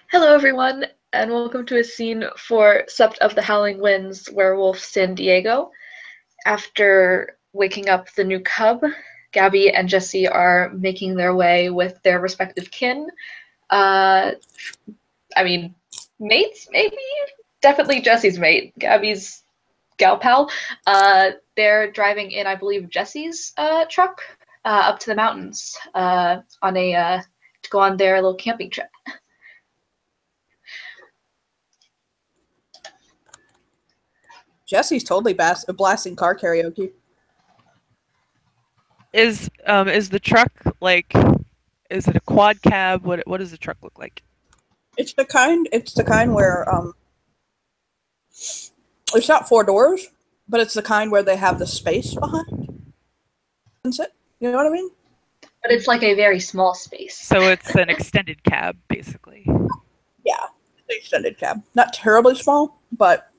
Hello, everyone, and welcome to a scene for Sept of the Howling Winds Werewolf San Diego. After waking up the new cub, Gabby and Jesse are making their way with their respective kin. Uh, I mean, mates, maybe? Definitely Jesse's mate. Gabby's gal pal. They're driving in, I believe, Jesse's truck up to the mountains on a to go on their little camping trip. Jesse's totally blasting car karaoke. Is the truck like, is it a quad cab? What does the truck look like? It's the kind where it's not four doors, but it's the kind where they have the space behind. Isn't it? You know what I mean? But it's like a very small space. So it's an extended cab, basically. Yeah, it's an extended cab. Not terribly small, but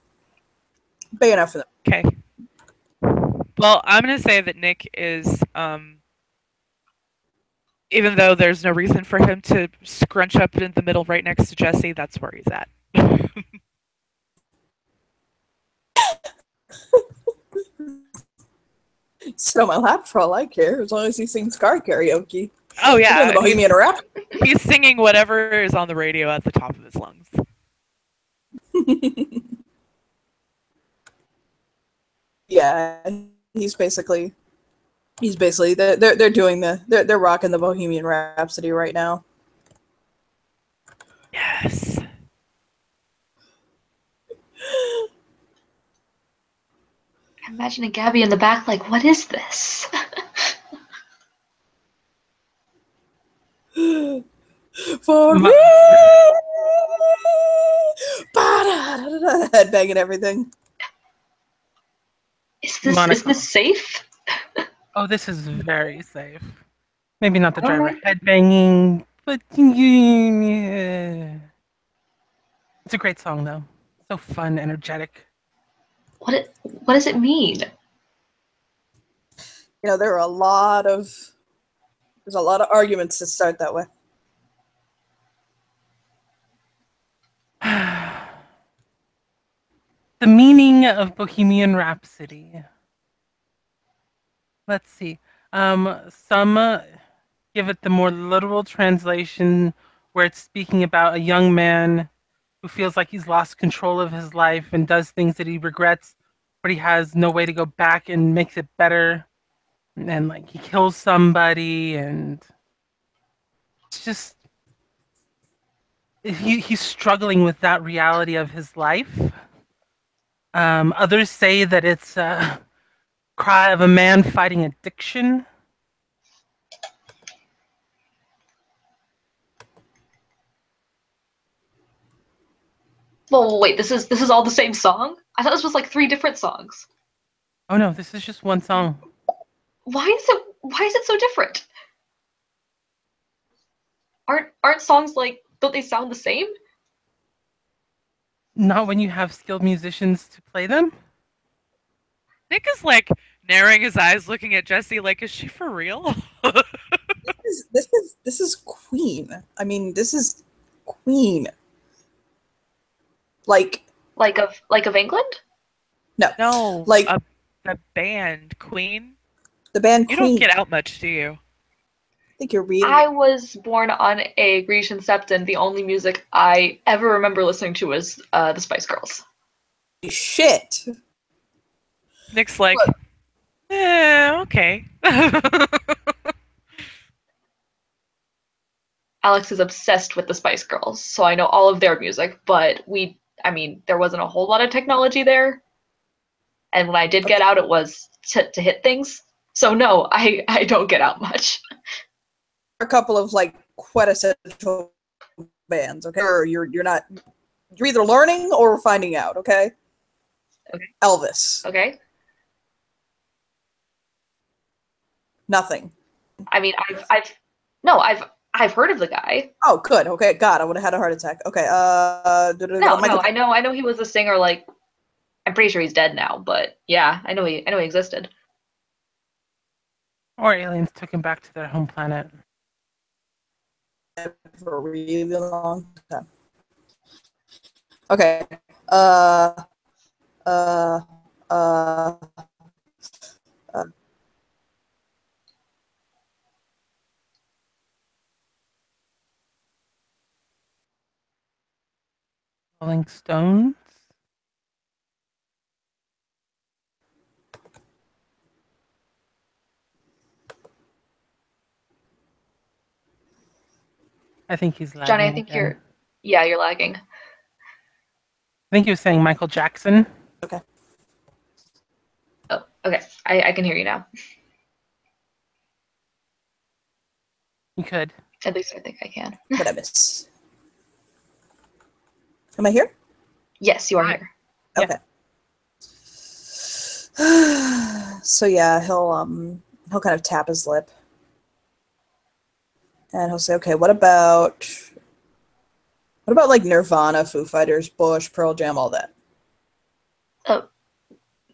big enough for them. Okay. Well, I'm gonna say that Nick is, even though there's no reason for him to scrunch up in the middle right next to Jesse, that's where he's at. Sit on my lap for all I care, as long as he sings car karaoke. Oh Doing yeah, the Bohemian rap. he's singing whatever is on the radio at the top of his lungs. Yeah, he's basically they're doing they're rocking the Bohemian Rhapsody right now. Yes. I'm imagining Gabby in the back, like, what is this? For me, headbanging everything. Is this safe? Oh, this is very safe. Maybe not the driver Alright. headbanging, but yeah. It's a great song though. So fun, energetic. What does it mean? You know, there's a lot of arguments that start that way. The meaning of Bohemian Rhapsody. Let's see. Some give it the more literal translation where it's speaking about a young man who feels like he's lost control of his life and does things that he regrets, but he has no way to go back and makes it better. And like he kills somebody, and it's just he's struggling with that reality of his life. Others say that it's a cry of a man fighting addiction. Well, wait, this is all the same song? I thought this was like three different songs. Oh no, this is just one song. Why is it so different? Aren't songs like, don't they sound the same? Not when you have skilled musicians to play them. Nick is like narrowing his eyes, looking at Jesse, like, is she for real? This is Queen. I mean, this is Queen. Like Like of England? No, like the band Queen. the band You Queen. don't get out much, do you? I think you're reading. I was born on a Grecian sept, and the only music I ever remember listening to was the Spice Girls. Shit. Nick's like, Look. Okay. Alex is obsessed with the Spice Girls, so I know all of their music, but there wasn't a whole lot of technology there. And when I did get out, it was to hit things. So no, I don't get out much. A couple of like quintessential bands, okay? Or you're either learning or finding out, okay? Okay. Elvis. Okay? Nothing. I mean, I've heard of the guy. Oh, good. Okay, God, I would have had a heart attack. Okay, No, I know he was a singer. Like, I'm pretty sure he's dead now, but yeah, I know he existed. Or aliens took him back to their home planet. for a really long time. Okay. Uh, uh, uh, Rolling Stones. I think he's lagging Johnny, I think again. you're lagging. I think he was saying Michael Jackson. okay. Oh, okay. I can hear you now. You could. At least I think I can. What did I miss? Am I here? Yes, you are here. Yeah. Okay. So yeah, he'll kind of tap his lip. And he'll say, okay, what about like Nirvana, Foo Fighters, Bush, Pearl Jam, all that? Oh,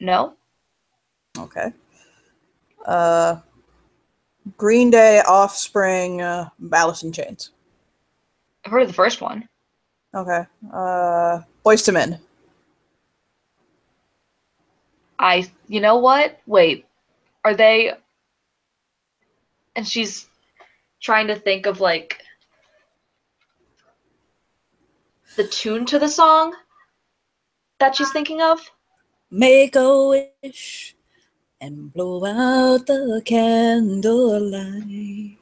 no? Okay. Green Day, Offspring, Alice in Chains. I've heard of the first one. Okay. Boys to Men. You know what? Wait, are they? And she's trying to think of like the tune to the song that she's thinking of. Make a wish and blow out the candlelight.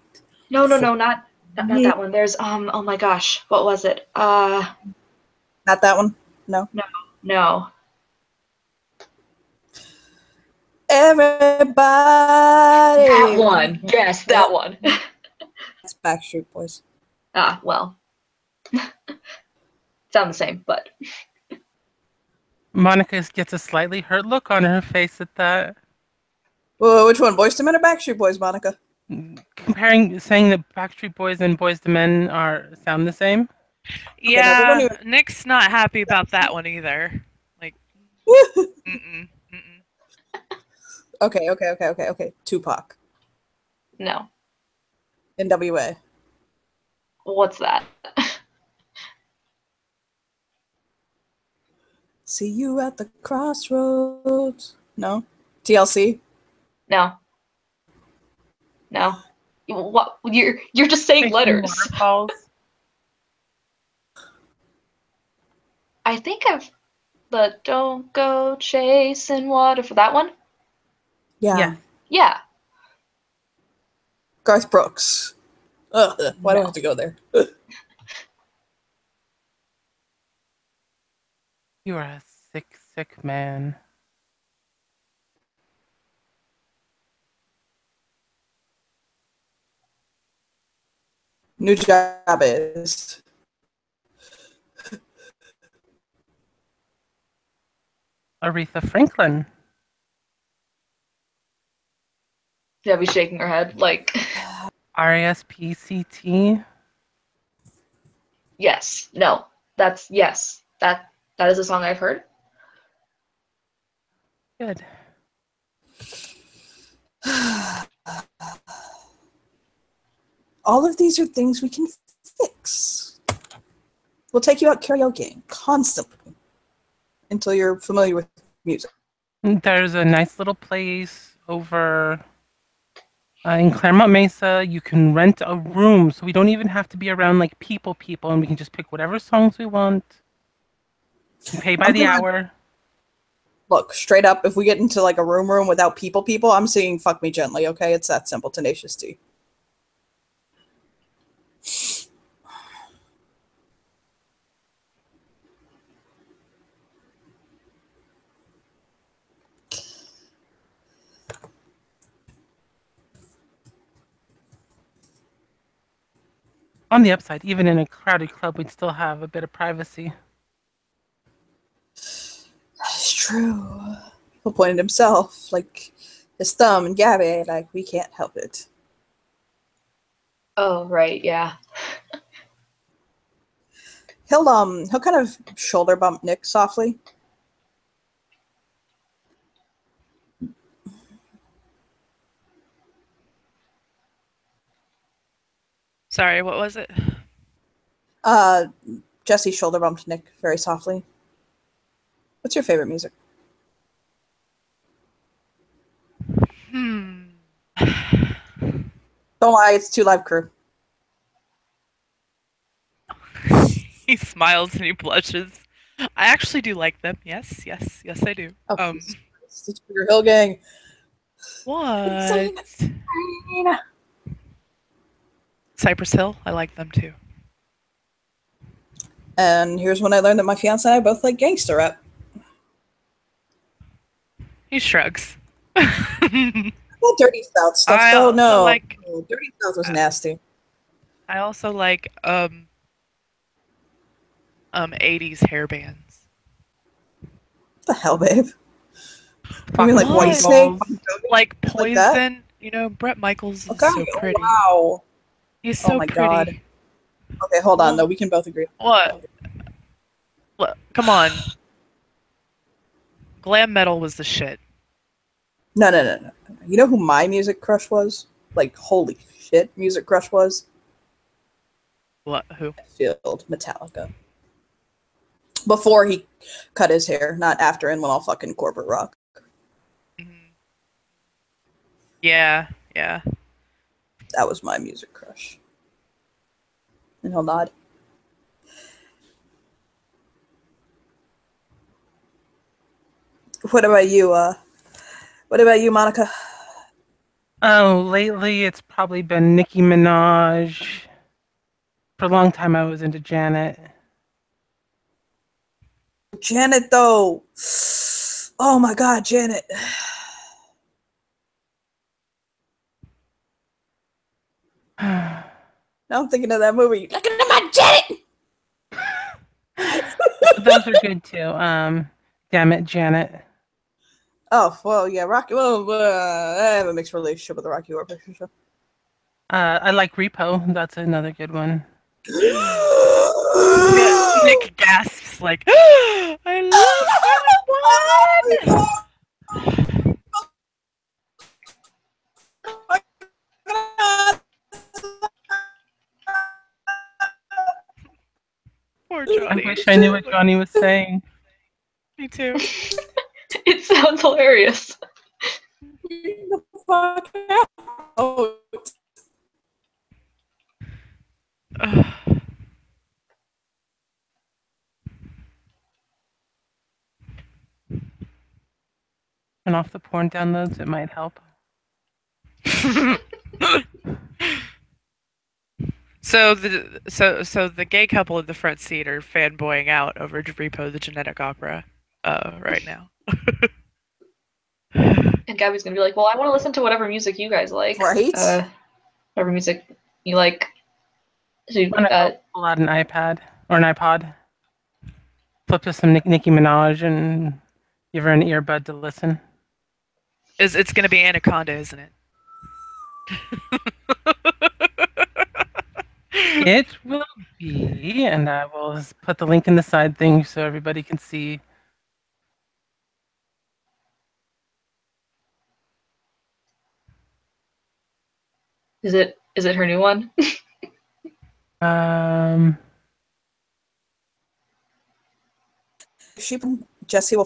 No, not that one. There's oh my gosh, what was it? Not that one? No. No. Everybody. That one. Yes, that one. It's Backstreet Boys. Ah, well. Sound the same, but Monica gets a slightly hurt look on her face at that. Whoa, which one? Boys to Men or Backstreet Boys, Monica? Saying that Backstreet Boys and Boys to Men sound the same. Okay, no, they don't Yeah, even. Nick's not happy about that one either. Like, mm-mm, mm-mm. Okay. Tupac. no. NWA. What's that? See you at the crossroads. No. TLC. No. No. What? You're just saying Chasing letters. Waterfalls. I think I've the don't go chasing water for that one. Yeah. Yes. Yeah. Garth Brooks. Ugh, why do I No. have to go there? You are a sick, sick man. New job is. Aretha Franklin. Debbie's shaking her head like R-A-S-P-C-T. yes. No. That's yes. That is a song I've heard. Good. All of these are things we can fix. We'll take you out karaokeing constantly until you're familiar with music. There's a nice little place over in Claremont Mesa. You can rent a room, so we don't even have to be around like people, and we can just pick whatever songs we want. And pay by the hour. Look, straight up, if we get into like a room without people, I'm singing Fuck Me Gently, okay? It's that simple, Tenacious D. On the upside, even in a crowded club, we'd still have a bit of privacy. That's true. He'll point at himself, like his thumb and Gabby, like we can't help it. Oh, right, yeah. He'll kind of shoulder bump Nick softly. Sorry, what was it? Jesse shoulder bumped Nick very softly. What's your favorite music? Hmm. Don't lie, it's 2 Live Crew. He smiles and he blushes. I actually do like them. Yes, yes, yes, I do. Oh, it's the Sugar Hill Gang. What? Cypress Hill. I like them too. And here's when I learned that my fiance and I both like gangster rap. He shrugs. That Dirty South stuff, I though. also No, like. Dirty South was nasty. I also like 80s hair bands. What the hell, babe? Fuck mean like What? Whitesnake? Like Like that? Poison. You know, Bret Michaels is Okay. so pretty. Wow. He's so my pretty. God. Okay, hold on, Well, though. We can both agree. What? Look, come on. Glam metal was the shit. No. You know who my music crush was? Like, holy shit, music crush was? What? Who? Field Metallica. Before he cut his hair, not after and went all fucking corporate rock. Mhm. Yeah, yeah. That was my music crush. And he'll nod. What about you, Monica? Oh, lately it's probably been Nicki Minaj. For a long time, I was into Janet. Janet, though. Oh my God, Janet. Now I'm thinking of that movie. Look at my Janet! Those are good too. Damn it, Janet. Oh, well, yeah, Rocky. Well, I have a mixed relationship with the Rocky Horror Picture Show. I like Repo. That's another good one. Nick gasps like, I love that one. Poor I Johnny. wish I knew what Johnny was saying. Me too. It sounds hilarious. The fuck out. Ugh. Turn off the porn downloads. It might help. So the gay couple in the front seat are fanboying out over Repo the Genetic Opera right now. And Gabby's gonna be like, well, I want to listen to whatever music you guys like. Right? Whatever music you like. So, I'm gonna pull out an iPad or an iPod. Flip to some Nicki Minaj and give her an earbud to listen. It's gonna be Anaconda, isn't it? It will be, and I will just put the link in the side thing so everybody can see. is it her new one? Jesse will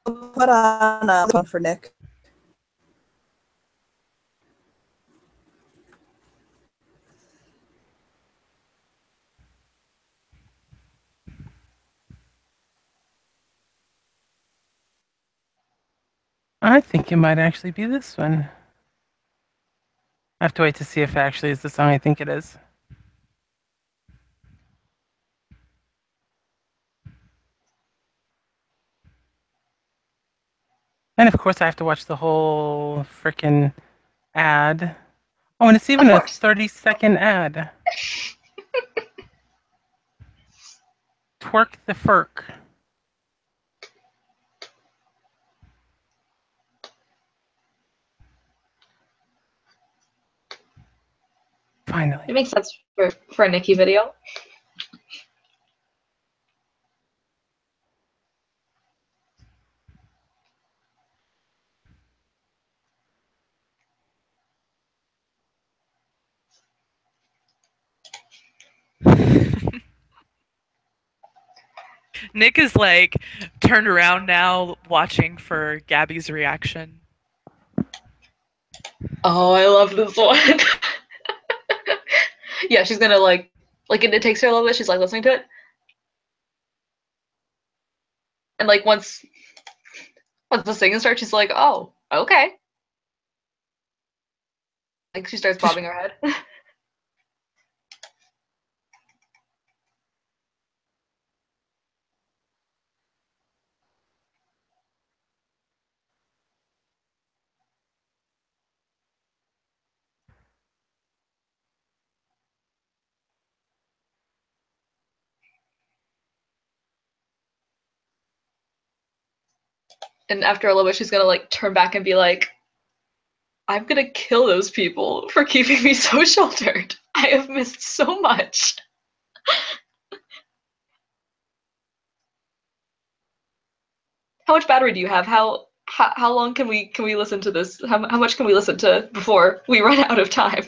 put on a one for Nick. I think it might actually be this one. I have to wait to see if it actually is the song I think it is. And of course, I have to watch the whole freaking ad. Oh, and it's even a 30-second ad. Twerk the Ferk. Finally. It makes sense for a Nicki video. Nick is like turned around now, watching for Gabby's reaction. Oh, I love this one. Yeah, she's gonna like it takes her a little bit. She's like listening to it, and like once the singing starts, she's like, oh, okay. Like she starts bobbing her head. And after a little bit, she's gonna like turn back and be like, I'm gonna kill those people for keeping me so sheltered. I have missed so much. How much battery do you have? How long can we listen to this? How much can we listen to before we run out of time?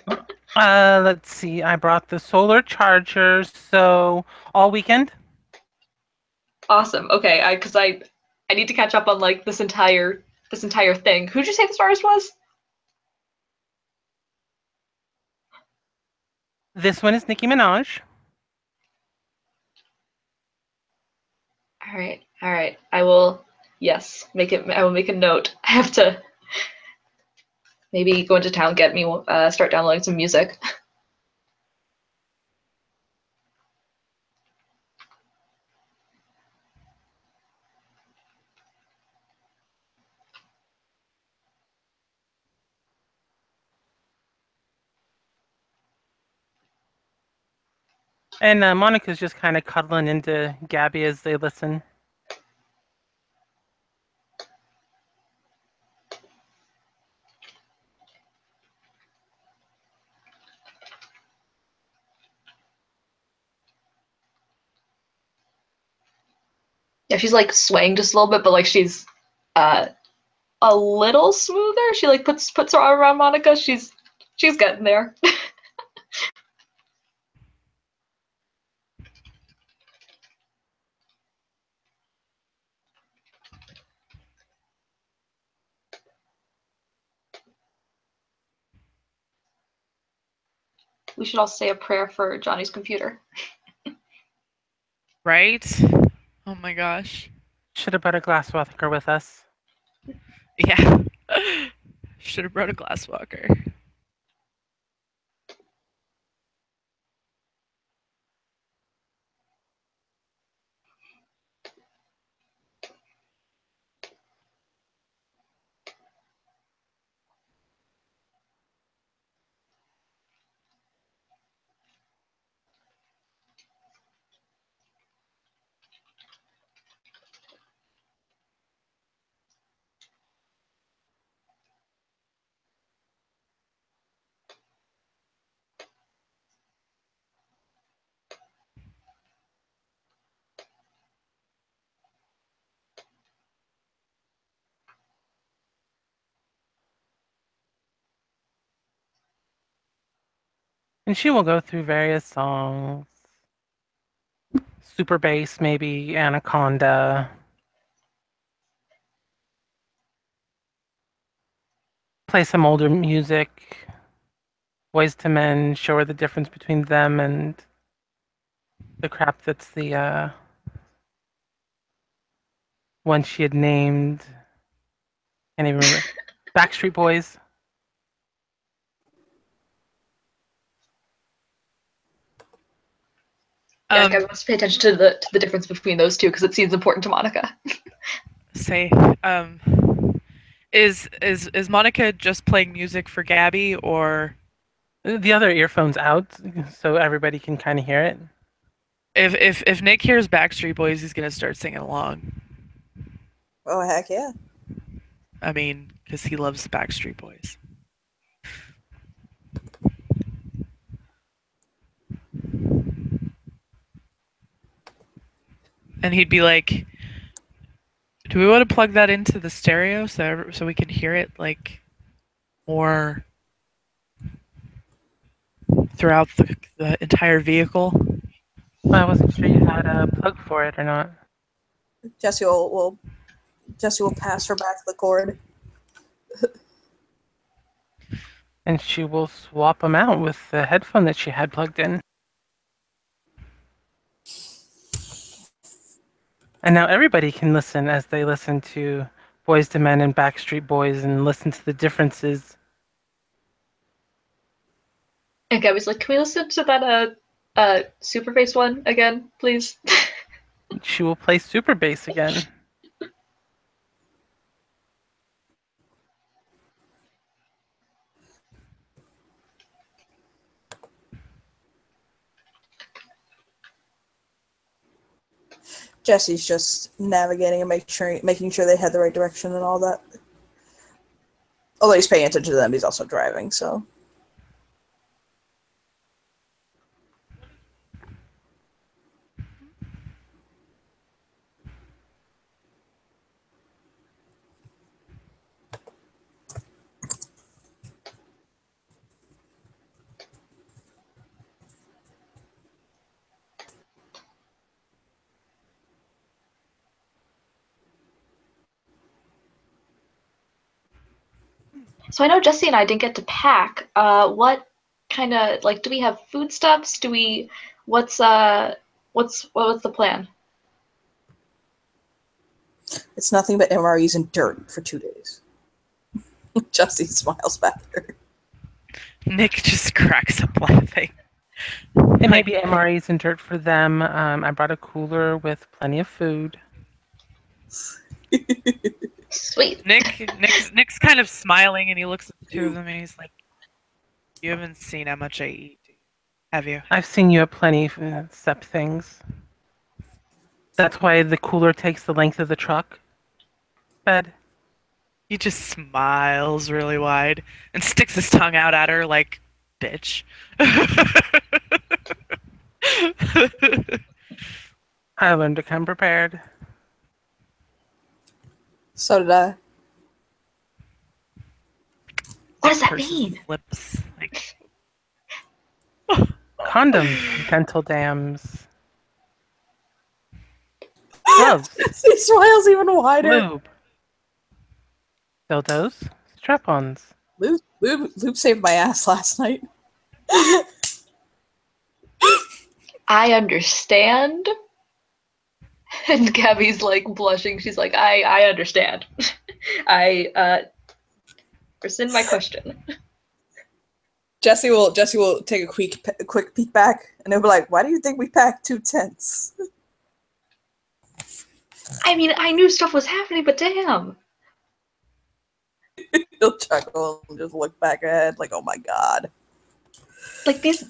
Let's see. I brought the solar charger, so all weekend. Awesome. Okay, I need to catch up on like this entire thing. Who'd you say the artist was? This one is Nicki Minaj. All right. I will. Yes, make it. I will make a note. I have to maybe go into town, get me start downloading some music. And Monica's just kind of cuddling into Gabby as they listen. Yeah, she's like swaying just a little bit, but like she's uh a little smoother. She like puts her arm around Monica. She's getting there. We should all say a prayer for Johnny's computer. Right? Oh my gosh. Should have brought a glass walker with us. Yeah. Should have brought a glass walker. And she will go through various songs. Super bass, maybe Anaconda. Play some older music. Boys to Men, show her the difference between them and the crap that's the one she had named. Can't even remember. Backstreet Boys. Yeah, I must pay attention to the difference between those two because it seems important to Monica. Say, is Monica just playing music for Gabby, or The other earphones out, so everybody can kind of hear it. if Nick hears Backstreet Boys, he's gonna start singing along? Oh, heck yeah. I mean, because he loves the Backstreet Boys. And he'd be like, "Do we want to plug that into the stereo so we can hear it like more throughout the entire vehicle?" I wasn't sure you had a plug for it or not. Jesse will pass her back the cord. And she will swap them out with the headphone that she had plugged in. And now everybody can listen as they listen to Boys to Men and Backstreet Boys and listen to the differences. And Gabby's like, can we listen to that Superface one again, please? She will play Super Bass again. Jesse's just navigating and making sure they had the right direction and all that. Although he's paying attention to them, he's also driving, so. So I know Jesse and I didn't get to pack. What kind of like do we have foodstuffs? What's the plan? It's nothing but MREs and dirt for 2 days. Jesse smiles back at her. Nick just cracks up laughing. It may be MREs and dirt for them. I brought a cooler with plenty of food. Sweet. Nick's kind of smiling, and he looks at the two of them, and he's like, "You haven't seen how much I eat, have you?" I've seen you at plenty of SEP things. That's why the cooler takes the length of the truck bed. He just smiles really wide and sticks his tongue out at her like, "Bitch." I learned to come prepared. So did I. What does that Purses mean? Lips, like, Condoms, dental dams, gloves, He smiles even wider. lube, dildos, strap-ons. Lube saved my ass last night. I understand. And Gabby's like blushing. She's like, I understand. I rescind my question. Jesse will take a quick peek back, and he'll be like, "Why do you think we packed 2 tents?" I mean, I knew stuff was happening, but damn. He'll chuckle and just look back ahead, like, "Oh my god!" Like these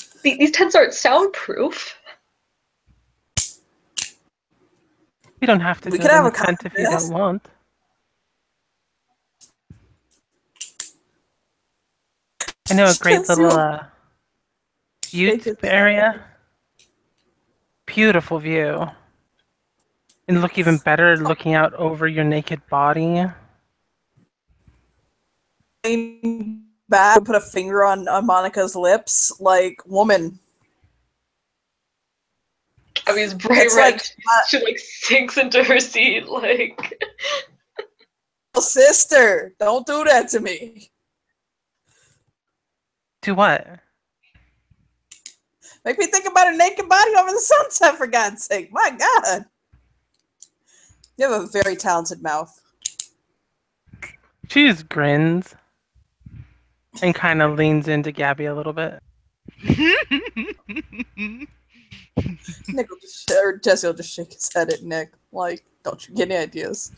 tents aren't soundproof. You don't have to We go could to have the a tent if you contest. don't want. I know a great Jesse little will shake youth his area. Beautiful view. And look even better looking out over your naked body. lean back, put a finger on Monica's lips, like, "Woman." Gabby's bright It's red. like, She like sinks into her seat, like. "Sister, don't do that to me. To what? Make me think about a naked body over the sunset, for God's sake." My God. You have a very talented mouth. She just grins and kind of leans into Gabby a little bit. Nick will or Jesse will just shake his head at Nick, like, "Don't you get any ideas?"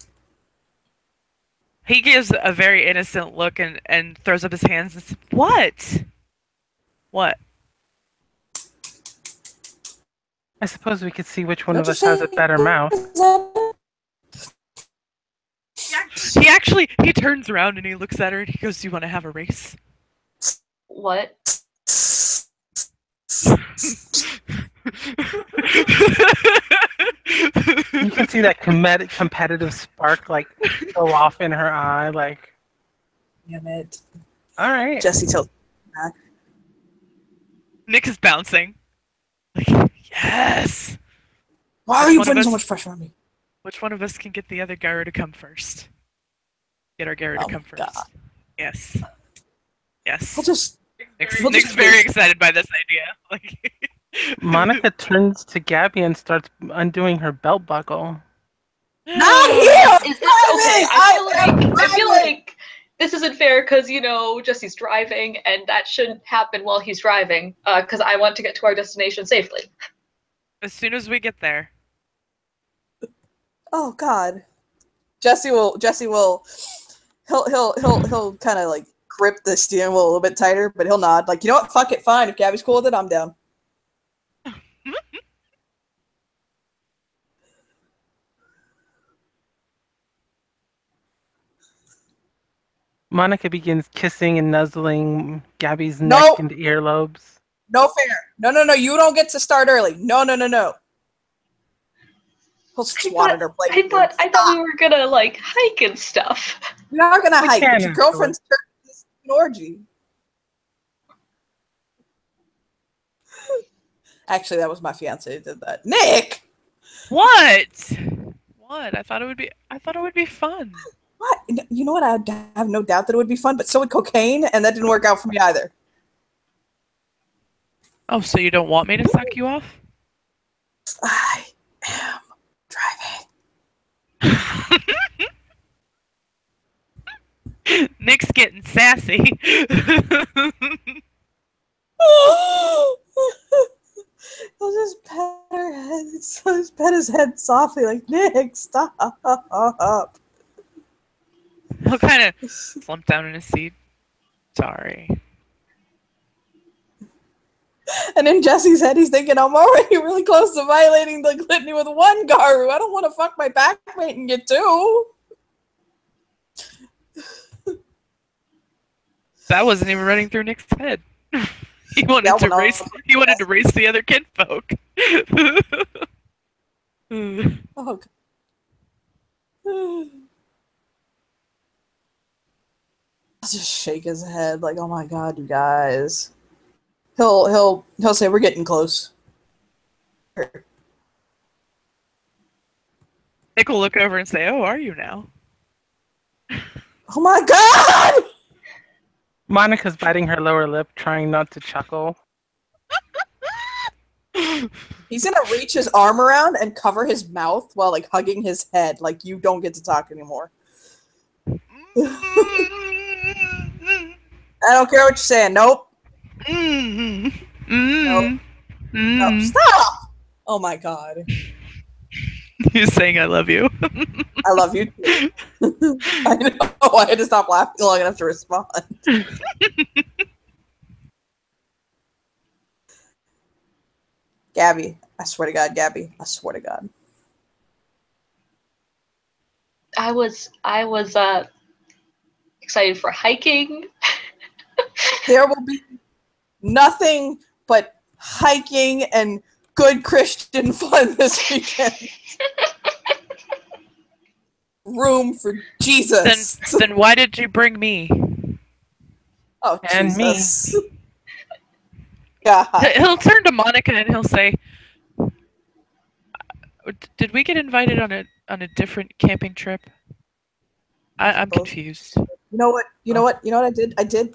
he gives a very innocent look and throws up his hands and says, "What? What?" I suppose we could see which one Don't of you us has a shake better mouth. his head? He turns around and he looks at her and he goes, "Do you want to have a race?" What? You can see that competitive spark like go off in her eye. Like, Damn it. all right, Jesse tilts back. Nick is bouncing. Like, yes. "Why are Which you one of putting so us- much pressure on me?" Which one of us can get the other Gyro to come first? Get our Gyro to come first. God. Yes. Yes. We'll just Nick's very excited by this idea. Like, Monica turns to Gabby and starts undoing her belt buckle. not here. Is this okay? I feel like this isn't fair because Jesse's driving, and that shouldn't happen while he's driving. Because I want to get to our destination safely. As soon as we get there. Oh God. Jesse will. He'll kind of like grip the steering wheel a little bit tighter, but he'll nod. Like, you know what? Fuck it. Fine. If Gabby's cool with it, I'm down. Monica begins kissing and nuzzling Gabby's neck and earlobes. No fair. No. You don't get to start early. No. He'll swat at her blade. I thought we were gonna like hike and stuff. You're not gonna hike. It's your girlfriend's an orgy. Actually, that was my fiance who did that. Nick! What? I thought it would be fun. What? You know what? I have no doubt that it would be fun, but so would cocaine, and that didn't work out for me either. Oh, so you don't want me to suck you off? I am driving. Nick's getting sassy. He'll just pet her head. He'll just pet his head softly, like, Nick, stop. He'll kind of slump down in his seat. Sorry. And in Jesse's head, he's thinking, I'm already really close to violating the litany with one Garu. I don't want to fuck my backmate and get two. That wasn't even running through Nick's head. He wanted to race. He wanted to race the other kinfolk. Oh. I'll just shake his head like, oh my God, you guys. He'll say, we're getting close. Nick will look over and say, oh, are you now? Oh my God! Monica's biting her lower lip, trying not to chuckle. He's gonna reach his arm around and cover his mouth while like hugging his head, like you don't get to talk anymore. I don't care what you're saying. Nope. Nope. No. Stop! Oh my God. You're saying I love you. I love you too. I know. I had to stop laughing long enough to respond. Gabby. I swear to God, Gabby. I swear to God. I was excited for hiking. There will be nothing but hiking and good Christian fun this weekend. Room for Jesus. Then why did you bring me? Oh, and Jesus. Me. God. He'll turn to Monica and he'll say, "Did we get invited on a different camping trip? I'm confused." You know what? You know what I did? I'm too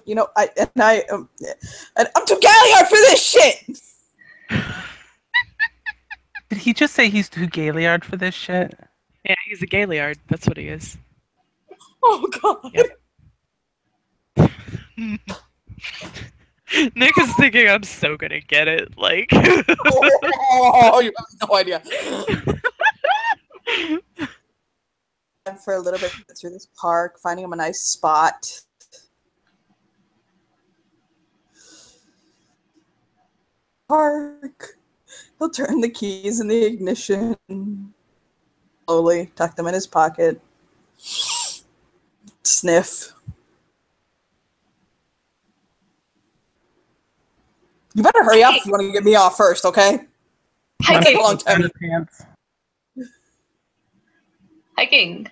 Galliard for this shit. Did he just say he's too Galliard for this shit? Yeah, he's a Galliard. That's what he is. Oh God. Yep. Nick is thinking I'm so gonna get it. Like, oh, you have no idea. For a little bit through this park, finding him a nice spot. Park. He'll turn the keys in the ignition. Slowly tuck them in his pocket. Sniff. You better hurry up if you want to get me off first, okay? Hiking. A long time. Hiking.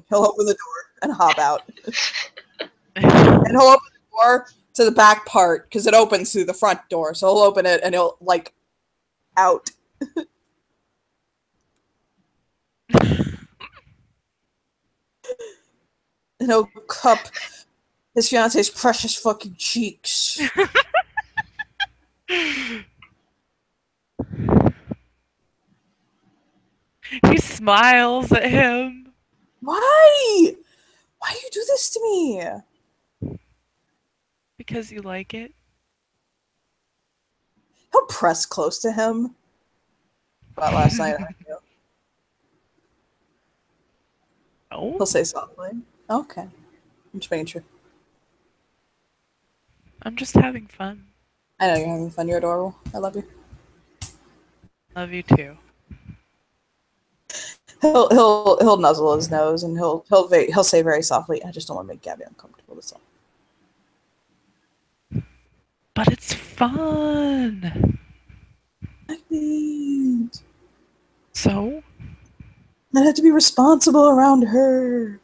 He'll open the door and hop out. And he'll open the door to the back part because it opens through the front door. So he'll open it and he'll like out. and he'll cup his fiance's precious fucking cheeks. He smiles at him. Why? Why do you do this to me? Because you like it. He'll press close to him. About last night, I knew. Oh. He'll say softly. Okay. I'm just making sure. I'm just having fun. I know you're having fun. You're adorable. I love you. Love you too. He'll nuzzle his nose and he'll say very softly, "I just don't want to make Gabby uncomfortable." That's all. But it's fun. So? I have to be responsible around her.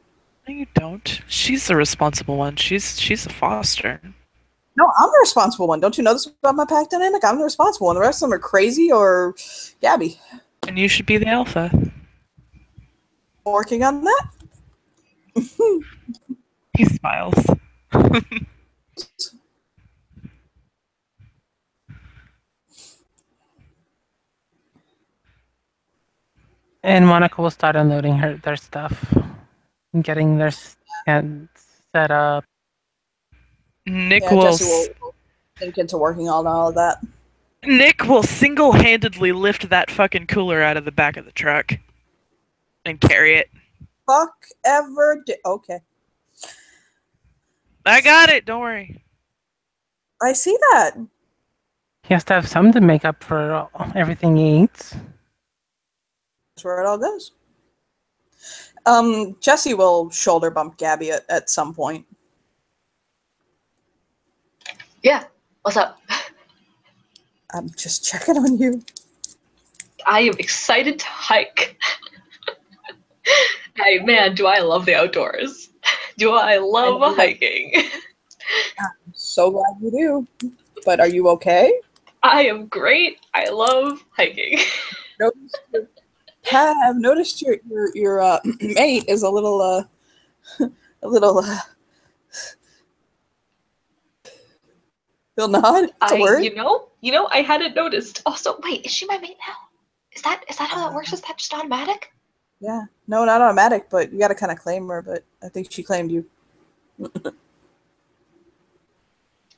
No, you don't. She's the responsible one. She's a foster. No, I'm the responsible one. Don't you know this about my pack dynamic? I'm the responsible one. The rest of them are crazy or Gabby. And you should be the alpha. Working on that. He smiles. And Monica will start unloading their stuff and getting their stand set up. Nick Jesse will think into working on all of that. Nick will single-handedly lift that fucking cooler out of the back of the truck and carry it. Fuck ever did. Okay. I got it. Don't worry. I see that. He has to have some to make up for everything he eats. That's where it all goes. Jesse will shoulder bump Gabby at some point. Yeah. What's up? I'm just checking on you. I am excited to hike. Hey, man, do I love the outdoors. Do I love hiking. I'm so glad you do. But are you okay? I am great. I love hiking. Have noticed your mate is a little He'll nod. It's a word. You know, I hadn't noticed. Also, wait, is she my mate now? Is that how that works? Is that just automatic? Yeah. No, not automatic, but you gotta kinda claim her, but I think she claimed you.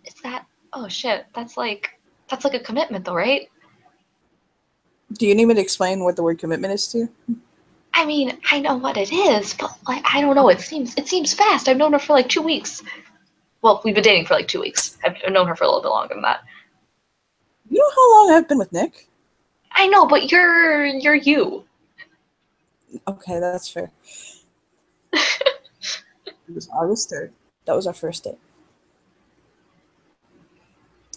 Is that oh shit. That's like a commitment though, right? Do you need me to explain what the word commitment is to you? I mean, I know what it is, but like I don't know, it seems fast. I've known her for like 2 weeks. Well, we've been dating for like 2 weeks. I've known her for a little bit longer than that. You know how long I've been with Nick? I know, but you're you. Okay, that's fair. It was August 3rd. That was our first date.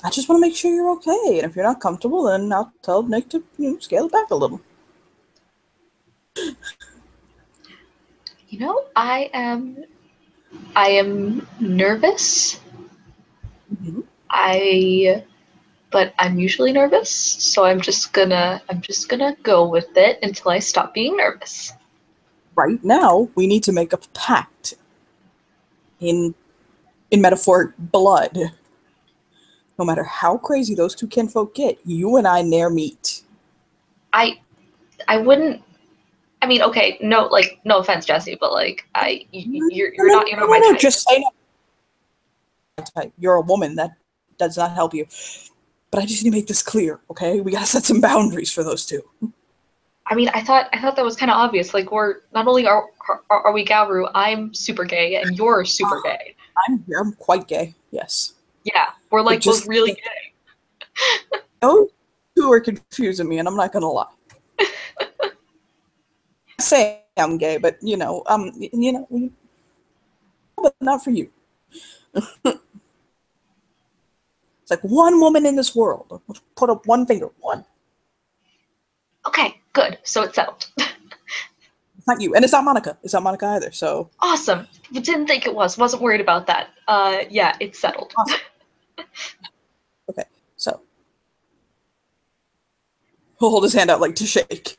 I just want to make sure you're okay, and if you're not comfortable, then I'll tell Nick to scale it back a little. You know, I am nervous. Mm-hmm. But I'm usually nervous, so I'm just gonna go with it until I stop being nervous. Right now, we need to make a pact. In metaphoric blood. No matter how crazy those two kinfolk get, you and I ne'er meet. I wouldn't. I mean, okay, no offense, Jesse, but like, you're not my type. Just say no. You're a woman. That does not help you. But I just need to make this clear, okay? We gotta set some boundaries for those two. I mean, I thought that was kind of obvious. Like, we're not only are we Gabru, I'm super gay, and you're super gay. I'm quite gay. Yes. Yeah, we're like both really gay. Those two are confusing me, and I'm not gonna lie. I say I'm gay, but but not for you. It's like one woman in this world. Put up one finger. One. Okay, good. So it's settled. It's not you, and it's not Monica. It's not Monica either. So awesome. Didn't think it was. Wasn't worried about that. Yeah, it's settled. Awesome. Okay, so he'll hold his hand out like to shake,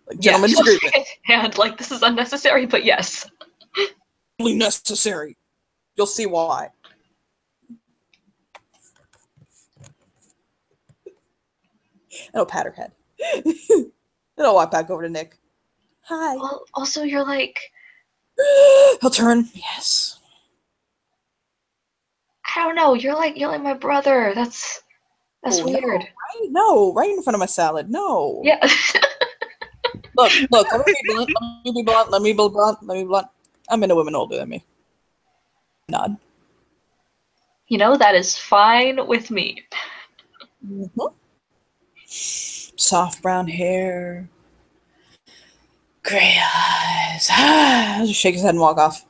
like gentleman's agreement. And like this is unnecessary, but yes. necessary. You'll see why. And I'll pat her head. Then I'll walk back over to Nick. Hi. Well, also, you're like, He'll turn. Yes. I don't know. You're like my brother. That's weird. No, right? No, right in front of my salad. No. Yeah. Look. Let me be blunt. I'm into women older than me. Nod. You know, that is fine with me. Mm-hmm. Soft brown hair. Gray eyes. I'll just shake his head and walk off.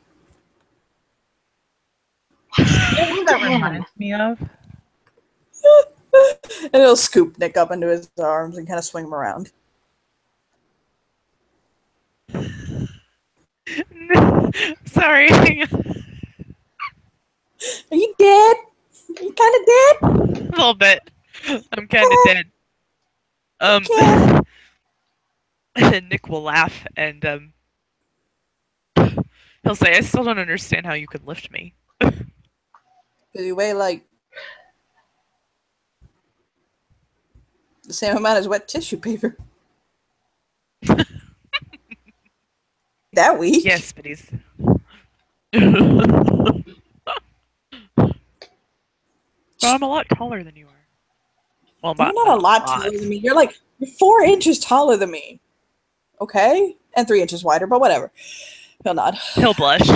You know what that reminds me of? And he'll scoop Nick up into his arms and kind of swing him around. Sorry. Are you dead? Are you kind of dead? A little bit. I'm kind of dead. Nick will laugh and he'll say, "I still don't understand how you can lift me." Because you weigh like the same amount as wet tissue paper. That week? Yes, but he's. But I'm a lot taller than you are. Well, You're not a lot taller than me. You're 4 inches taller than me. Okay? And 3 inches wider, but whatever. He'll nod. He'll blush.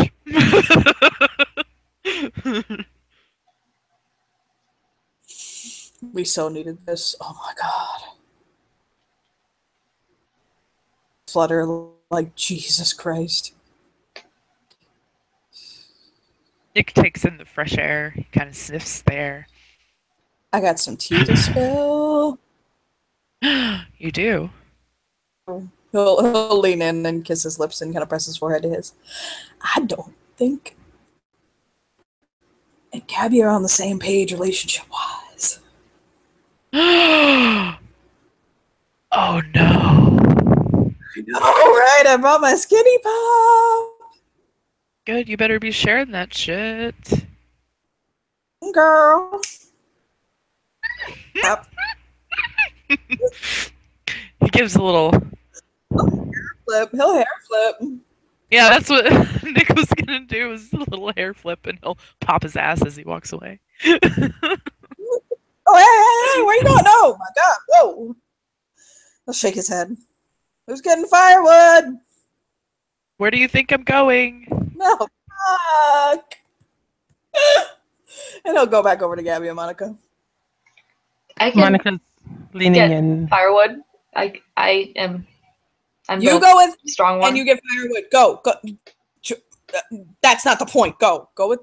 We so needed this. Oh my god. Flutter like Jesus Christ. Nick takes in the fresh air. He kind of sniffs the air. I got some tea to spill. You do? He'll lean in and kiss his lips and kind of press his forehead to his. I don't think and Gabby are on the same page relationship-wise. Oh no. All right, I brought my skinny pop. Good, you better be sharing that shit. Girl. Yep. He gives a little Flip. He'll hair flip. Yeah, that's what Nick was gonna do, is a little hair flip and he'll pop his ass as he walks away. Oh, hey, where you going? Oh my god, whoa. He'll shake his head. Who's getting firewood? Where do you think I'm going? No, fuck. And he'll go back over to Gabby and Monica. I can Monica's leaning get in. firewood. I'm You the go with strong one. and you get firewood. Go. That's not the point. Go with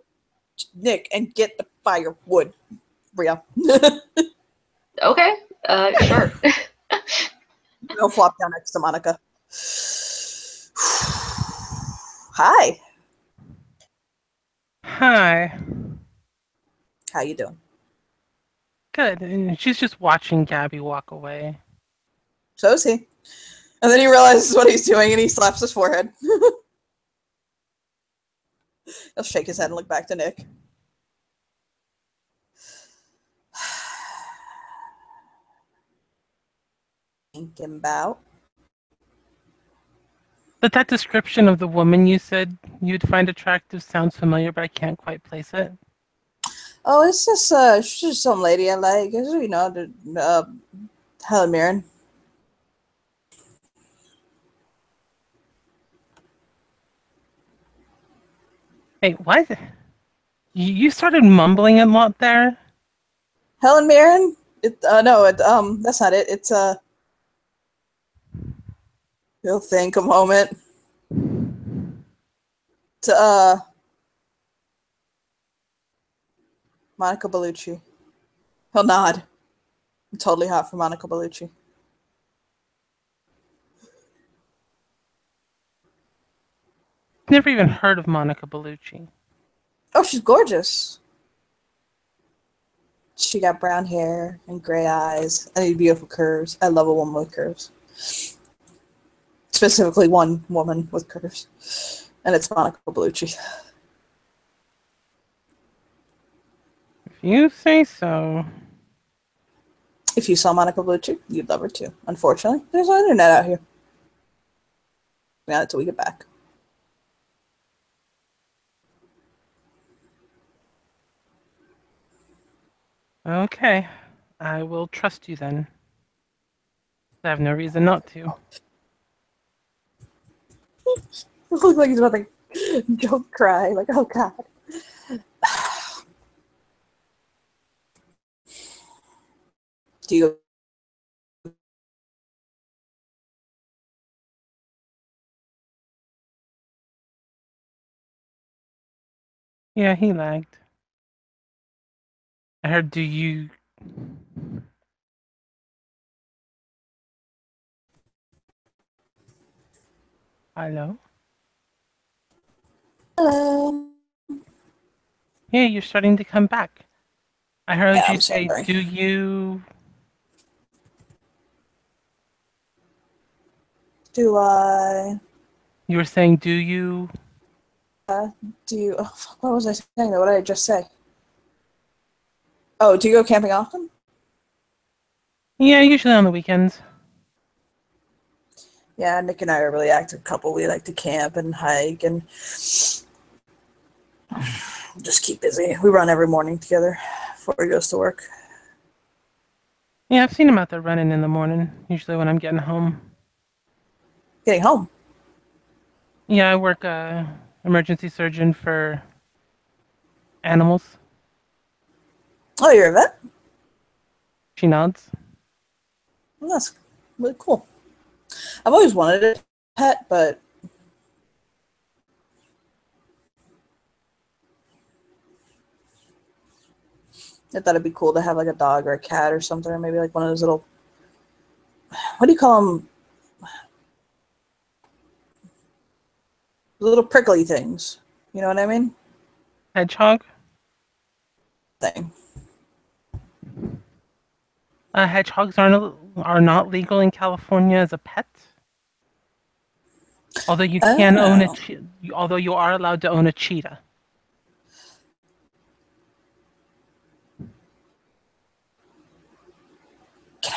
Nick and get the firewood. Rhea. Okay. Sure. He'll flop down next to Monica. Hi. Hi. How you doing? Good. And she's just watching Gabby walk away. So is he. And then he realizes what he's doing and he slaps his forehead. He'll shake his head and look back to Nick. Thinking about. But that description of the woman you said you'd find attractive sounds familiar, but I can't quite place it. Oh, it's just she's just some lady I like. It's, you know, Helen Mirren. Wait, what? You started mumbling a lot there? Helen Mirren? That's not it. It's you'll think a moment. To Monica Bellucci. He'll nod. I'm totally hot for Monica Bellucci. Never even heard of Monica Bellucci. Oh, she's gorgeous. She got brown hair and gray eyes and these beautiful curves. I love a woman with curves. Specifically one woman with curves. And it's Monica Bellucci. If you say so. If you saw Monica Bellucci, you'd love her too. Unfortunately, there's no internet out here. Not until we get back. Okay. I will trust you then. I have no reason not to. It looks like he's about to don't cry. Like, oh god. Do you Yeah, he lagged. I heard, do you... Hello? Hello. Yeah, you're starting to come back. I heard Yeah, you I'm say, sorry. do you... Do I? You were saying, do you... Do you? Oh, fuck, what was I saying? What did I just say? Oh, do you go camping often? Yeah, usually on the weekends. Yeah, Nick and I are a really active couple. We like to camp and hike and just keep busy. We run every morning together before he goes to work. Yeah, I've seen him out there running in the morning, usually when I'm getting home. Getting home. Yeah, I work emergency surgeon for animals. Oh, you're a vet? She nods. Well, that's really cool. I've always wanted a pet, but I thought it'd be cool to have like a dog or a cat or something, or maybe like one of those little, what do you call them? Little prickly things. You know what I mean? Hedgehog? Thing. Hedgehogs are not legal in California as a pet. Although you can own a although you are allowed to own a cheetah.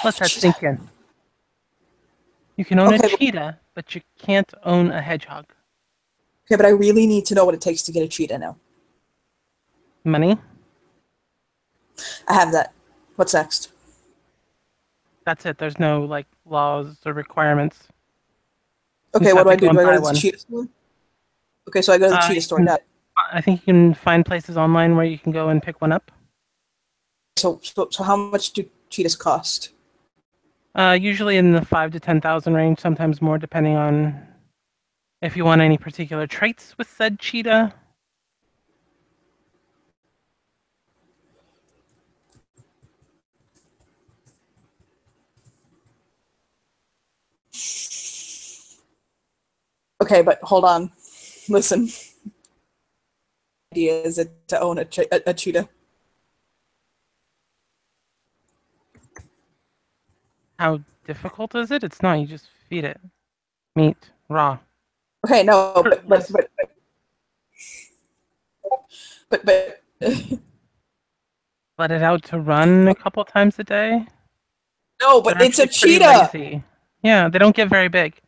Let that sink in. You can own a cheetah, but you can't own a hedgehog. Okay, but I really need to know what it takes to get a cheetah now. Money? I have that. What's next? That's it. There's no like laws or requirements. Okay, what do I do? Do I go to the one. cheetah store? Okay, so I go to the cheetah store. Got it. I think you can find places online where you can go and pick one up. So how much do cheetahs cost? Usually in the 5,000 to 10,000 range, sometimes more, depending on if you want any particular traits with said cheetah. Okay, but hold on. Listen. Idea is it to own a cheetah? How difficult is it? It's not. You just feed it meat raw. Okay, no, but let it out to run a couple times a day. No, but it's a cheetah. Lazy. Yeah, they don't get very big.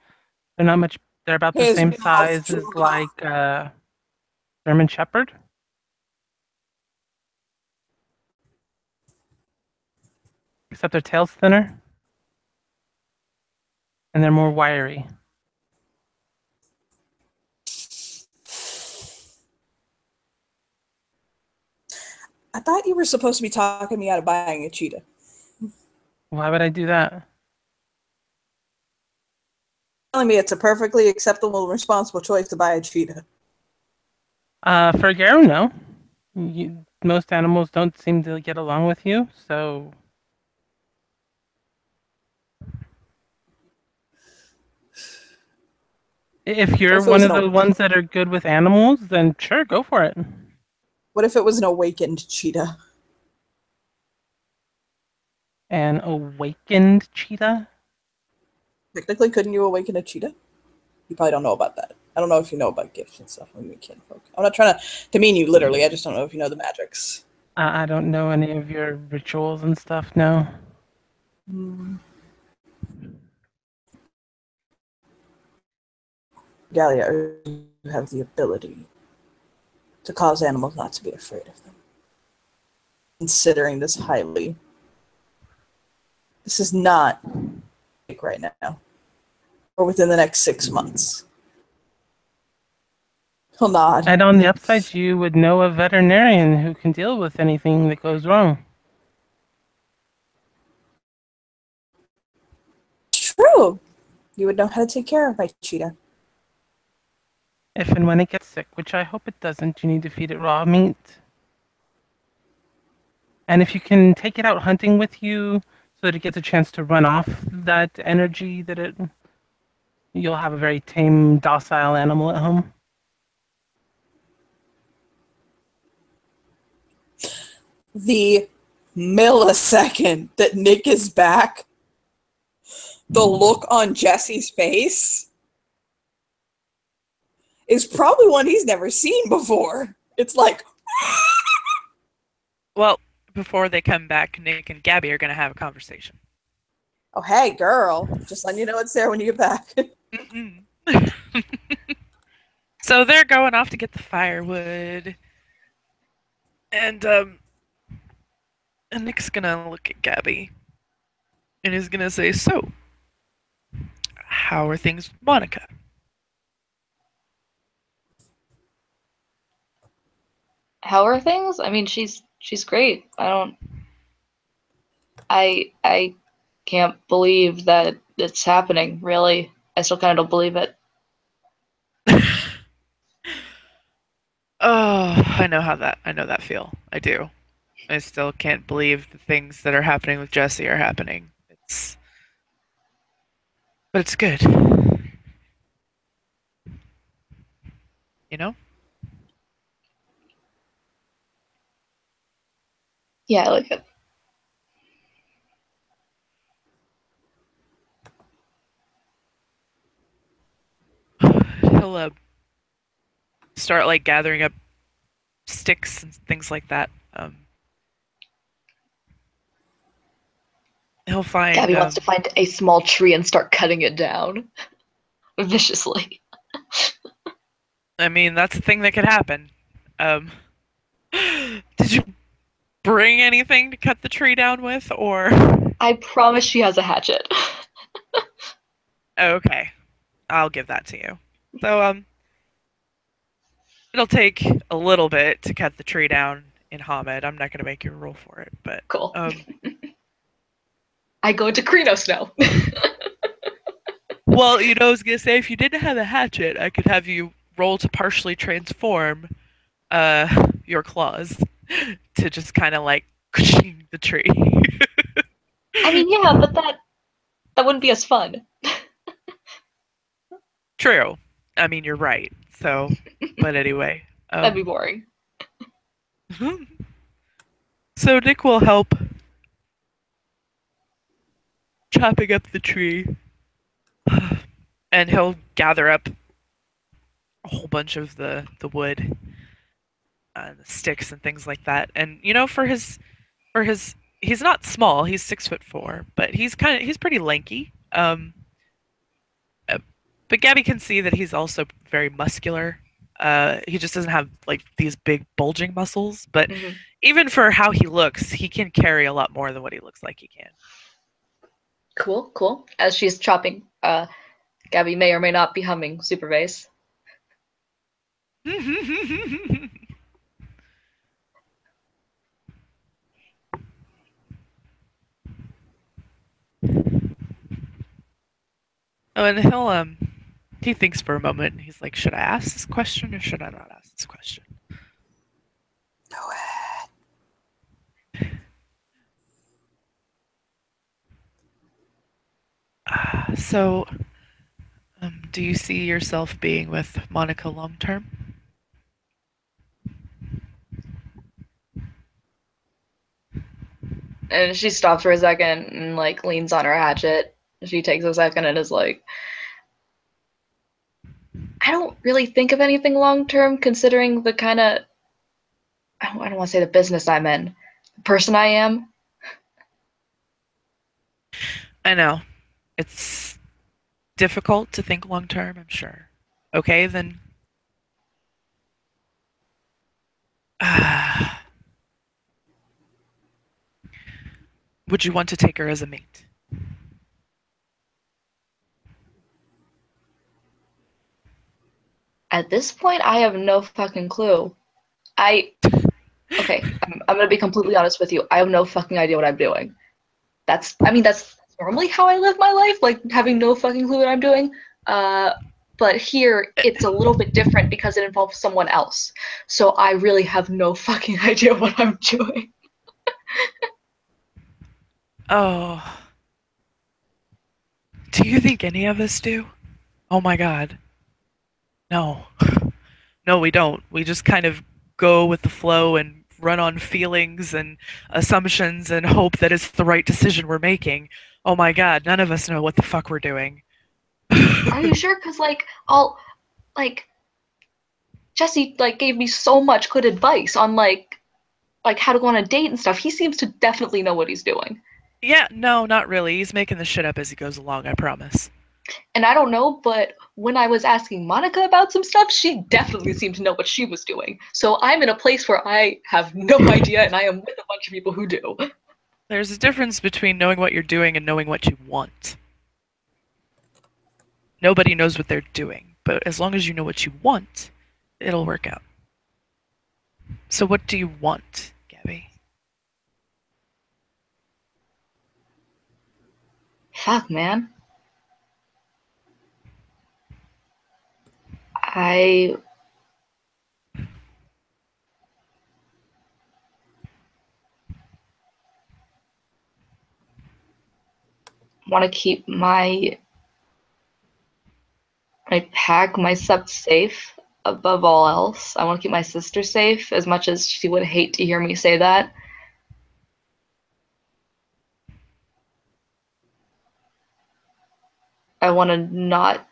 They're not much. They're about the same size as like German Shepherd. Except their tail's thinner. And they're more wiry. I thought you were supposed to be talking me out of buying a cheetah. Why would I do that? Telling me it's a perfectly acceptable and responsible choice to buy a cheetah. For Garo, no. Most animals don't seem to get along with you, so... If you're one of the ones that are good with animals, then sure, go for it. What if it was an awakened cheetah? An awakened cheetah? Technically, couldn't you awaken a cheetah? You probably don't know about that. I don't know if you know about gifts and stuff when we kinfolk. I'm not trying to mean you literally. I just don't know if you know the magics. I don't know any of your rituals and stuff, no. Galia, you have the ability to cause animals not to be afraid of them. Considering this highly, this is not right now, or within the next 6 months. He'll nod. And on the upside, you would know a veterinarian who can deal with anything that goes wrong. True. You would know how to take care of my cheetah. If and when it gets sick, which I hope it doesn't, you need to feed it raw meat. And if you can take it out hunting with you so that it gets a chance to run off that energy you'll have a very tame, docile animal at home. The millisecond that Nick is back, the look on Jesse's face is probably one he's never seen before. It's like, Well, before they come back, Nick and Gabby are going to have a conversation. oh, hey, girl. Just letting you know it's there when you get back. So they're going off to get the firewood. And Nick's going to look at Gabby. And he's going to say, so, how are things with Monica? How are things? I mean, she's great. I can't believe that it's happening, really. I still kind of don't believe it. Oh, I know that feel. I do. I still can't believe the things that are happening with Jesse are happening. But it's good. You know? Yeah, I like it. He'll start like gathering up sticks and things like that. He'll find. Gabby wants to find a small tree and start cutting it down viciously. I mean, that's a thing that could happen. Did you bring anything to cut the tree down with, or? I promise she has a hatchet. Okay, I'll give that to you. So, it'll take a little bit to cut the tree down in Hamid. I'm not going to make you roll for it, but Cool. I go into Krenos now. Well, I was going to say, if you didn't have a hatchet, I could have you roll to partially transform your claws to just kind of like the tree. I mean, yeah, but that wouldn't be as fun. True. I mean, you're right. So, but anyway. That'd be boring. So Nick will help chopping up the tree. And he'll gather up a whole bunch of the wood, the sticks and things like that. And for his he's not small. He's 6'4", but he's pretty lanky. But Gabby can see that he's also very muscular. He just doesn't have like these big bulging muscles. But even for how he looks, he can carry a lot more than what he looks like he can. Cool. As she's chopping, Gabby may or may not be humming super bass. Oh, and he thinks for a moment. And he's like, "Should I ask this question or should I not ask this question?" Go ahead. So, do you see yourself being with Monica long term? And she stops for a second and like leans on her hatchet. She takes a second and is like, I don't really think of anything long term, considering the kind of, I don't want to say the business I'm in, the person I am. I know. It's difficult to think long term, I'm sure. Okay, then. Would you want to take her as a mate? At this point, I have no fucking clue. Okay, I'm gonna be completely honest with you. I have no fucking idea what I'm doing. That's normally how I live my life, like having no fucking clue what I'm doing. But here it's a little bit different because it involves someone else. So I really have no fucking idea what I'm doing. Oh. Do you think any of us do? Oh my god. No. No, we don't. We just kind of go with the flow and run on feelings and assumptions and hope that it's the right decision we're making. Oh my god, none of us know what the fuck we're doing. Are you sure? Cause like Jesse like gave me so much good advice on like how to go on a date and stuff. He seems to definitely know what he's doing. Yeah, no, not really. He's making the shit up as he goes along, I promise. And I don't know, but when I was asking Monica about some stuff, she definitely seemed to know what she was doing. So I'm in a place where I have no idea, and I am with a bunch of people who do. There's a difference between knowing what you're doing and knowing what you want. Nobody knows what they're doing, but as long as you know what you want, it'll work out. So what do you want, Gabby? Fuck, man. I want to keep my pack, my sub safe above all else. I want to keep my sister safe as much as she would hate to hear me say that. I want to not.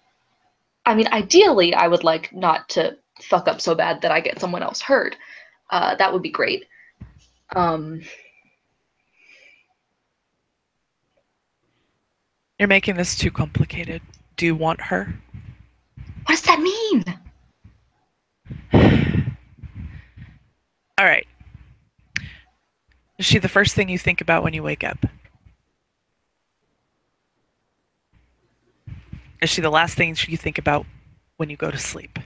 I mean, ideally, I would like not to fuck up so bad that I get someone else hurt. That would be great. You're making this too complicated. Do you want her? What does that mean? All right. Is she the first thing you think about when you wake up? Is she the last thing you think about when you go to sleep?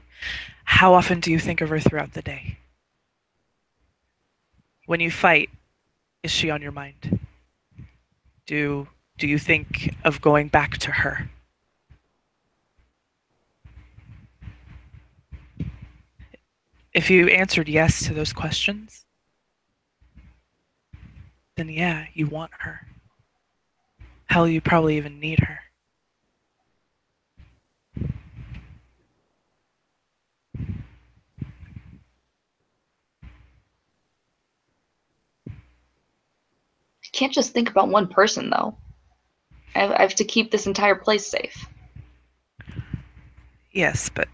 How often do you think of her throughout the day? When you fight, is she on your mind? Do you think of going back to her? If you answered yes to those questions, then yeah, you want her. Hell, you probably even need her. I can't just think about one person, though. I have to keep this entire place safe. Yes, but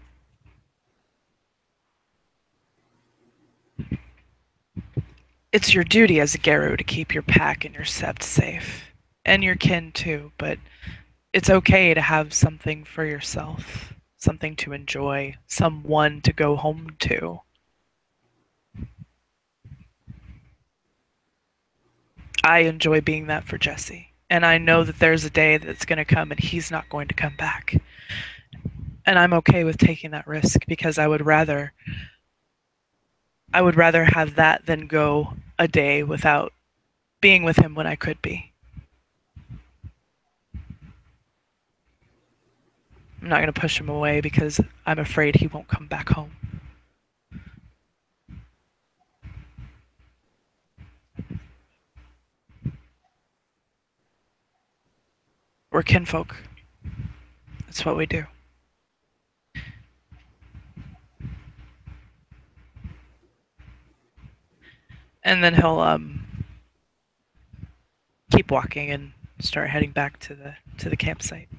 it's your duty as a Garo to keep your pack and your sept safe. And your kin too, but it's okay to have something for yourself. Something to enjoy. Someone to go home to. I enjoy being that for Jesse. And I know that there's a day that's going to come and he's not going to come back. And I'm okay with taking that risk because I would rather have that than go a day without being with him when I could be. I'm not going to push him away because I'm afraid he won't come back home. We're kinfolk. That's what we do. And then he'll keep walking and start heading back to the campsite.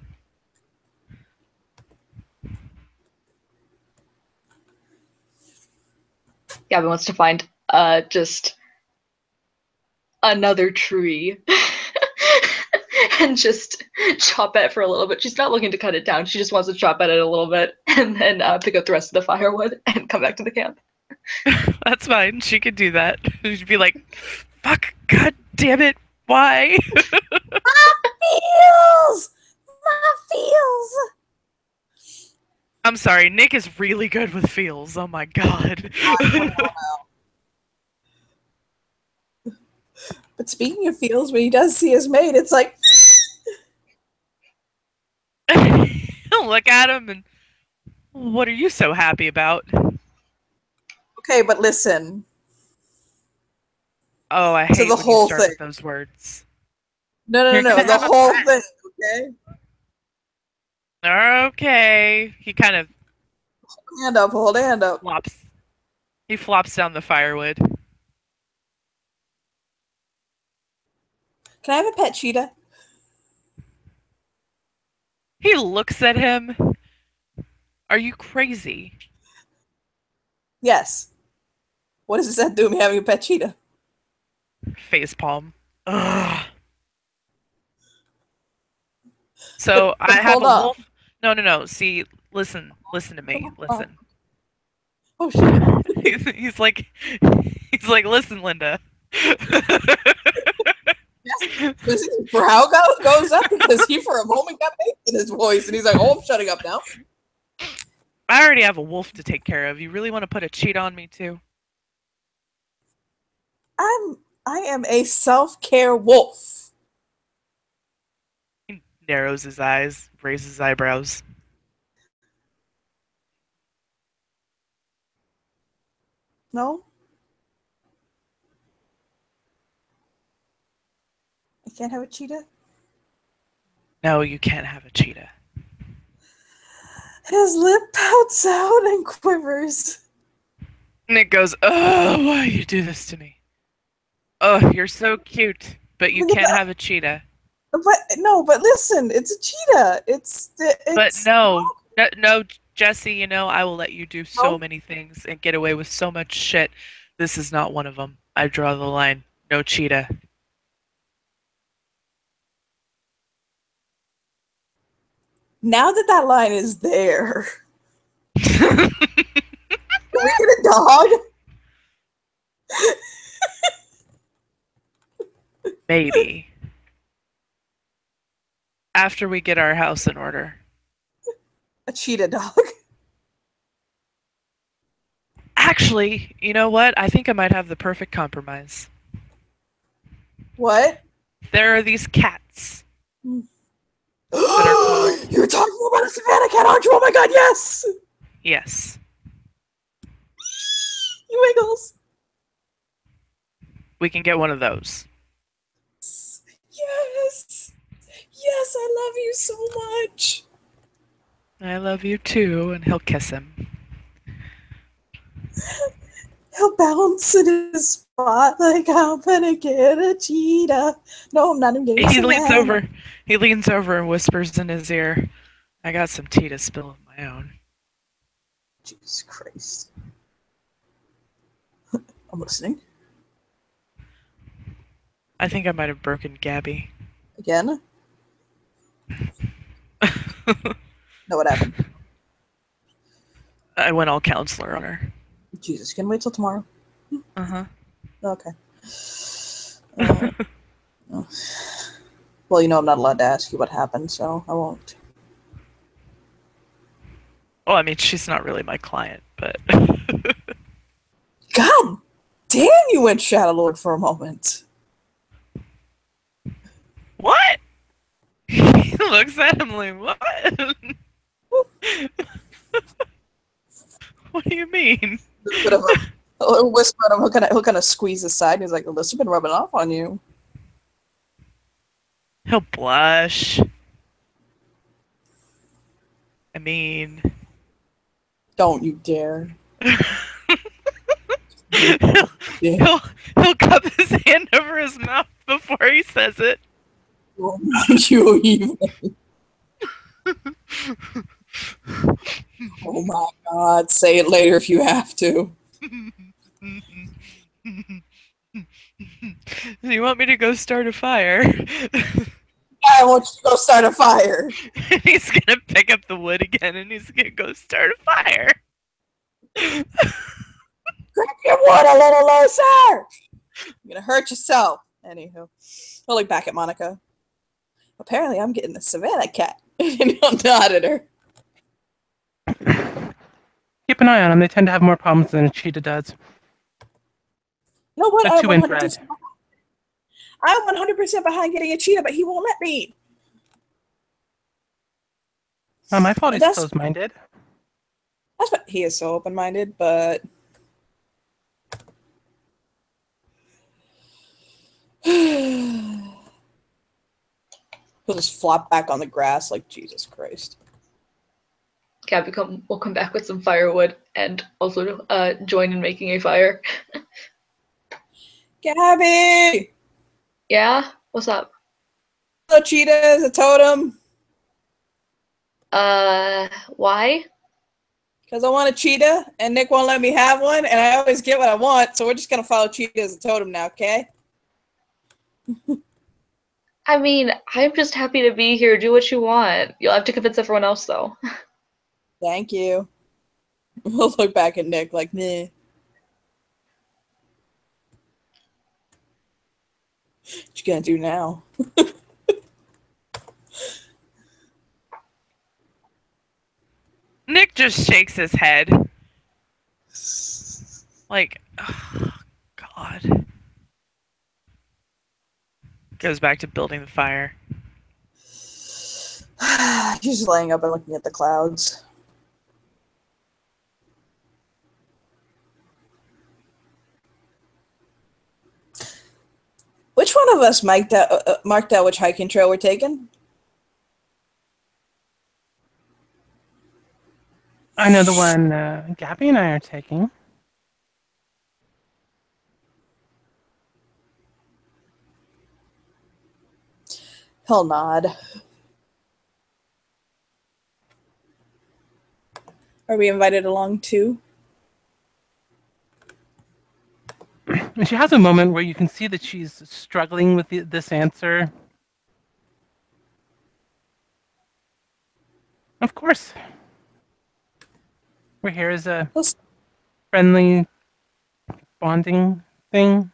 Gabby wants to find just another tree and just chop at it for a little bit. She's not looking to cut it down. She just wants to chop at it a little bit and then pick up the rest of the firewood and come back to the camp. That's fine. She could do that. She'd be like, fuck, god damn it, why? Feels! My feels! I'm sorry, Nick is really good with feels. Oh my god. But speaking of feels, when he does see his mate, it's like... Look at him and... What are you so happy about? Okay, but listen. Oh, I hate the when whole you start thing. with those words. No, You're gonna the have a whole pet. thing, okay? Okay. He kind of Hold hand up. flops. He flops down the firewood. Can I have a pet cheetah? He looks at him. Are you crazy? Yes. What does that do, me having a pet cheetah? Facepalm. Ugh. So But I have hold a up. wolf. No. See, listen to me. Listen. Oh shit. He's like, listen, Linda. Yes. His brow goes up because he for a moment got bass in his voice, and he's like, "Oh, I'm shutting up now." I already have a wolf to take care of. You really want to put a cheetah on me too? I am a self-care wolf. He narrows his eyes, raises his eyebrows. No, I can't have a cheetah. No, you can't have a cheetah. His lip pouts out and quivers. Nick goes, "Oh, why you do this to me? Oh, you're so cute, but you can't have a cheetah." But listen, it's a cheetah. It's But no, Jesse. I will let you do so No. many things and get away with so much shit. This is not one of them. I draw the line. No cheetah. Now that line is there, can we get a dog? Maybe. After we get our house in order. A cheetah dog. Actually, you know what? I think I might have the perfect compromise. What? There are these cats. You're talking about a savannah cat, aren't you? Oh my god, yes! Yes. You wiggles. We can get one of those. Yes. Yes, I love you so much. I love you too, and he'll kiss him. He'll bounce in his spot like I'm gonna get a cheetah. No, I'm not even getting He leans over and whispers in his ear, "I got some tea to spill of my own." Jesus Christ. I'm listening. I think I might have broken Gabby. Again? No, what happened? I went all counselor on her. Jesus, can we wait till tomorrow? Uh-huh. Okay. Well, I'm not allowed to ask you what happened, so I won't. Well, I mean, she's not really my client, but... God damn, you went Shadow Lord for a moment. What? He looks at him like, what? What do you mean? A bit of a whisper at him. He'll kind of squeeze his side. And he's like, "Alyssa been rubbing off on you." He'll blush. I mean... Don't you dare. he'll cup his hand over his mouth before he says it. Oh, you even. Oh my god, say it later if you have to. So you want me to go start a fire? I want you to go start a fire. And he's gonna pick up the wood again and he's gonna go start a fire. Grab your wood a little looser. You're gonna hurt yourself. Anywho, I'll look back at Monica. Apparently, I'm getting the Savannah cat. And I'll nod at her. Keep an eye on them. They tend to have more problems than a cheetah does. You know what? They're too inbred. I'm 100% behind getting a cheetah, but he won't let me. Not my fault he's closed-minded. That's what he is so open-minded, but he'll just flop back on the grass like Jesus Christ. Gabby will come back with some firewood and also join in making a fire. Gabby! Yeah? What's up? The cheetah is a totem. Why? Because I want a cheetah, and Nick won't let me have one, and I always get what I want, so we're just going to follow cheetah as a totem now, okay? I mean, I'm just happy to be here. Do what you want. You'll have to convince everyone else, though. Thank you. We'll look back at Nick like, meh. What you gonna do now? Nick just shakes his head. Like, oh, God. Goes back to building the fire. He's just laying up and looking at the clouds. Which one of us marked out which hiking trail we're taking? I know the one Gabby and I are taking. He'll nod. Are we invited along too? And she has a moment where you can see that she's struggling with this answer. Of course. We're here as a friendly bonding thing.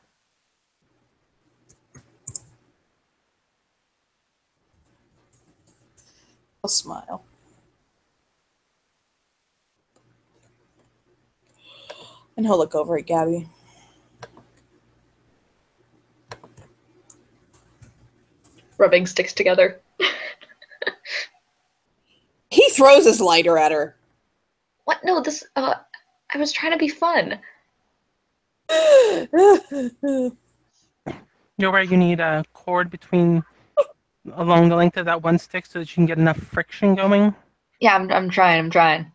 I'll smile. And he'll look over at Gabby. Rubbing sticks together. He throws his lighter at her. What? No, this, I was trying to be fun. You're where you need a cord along the length of that one stick so that you can get enough friction going. Yeah, I'm trying.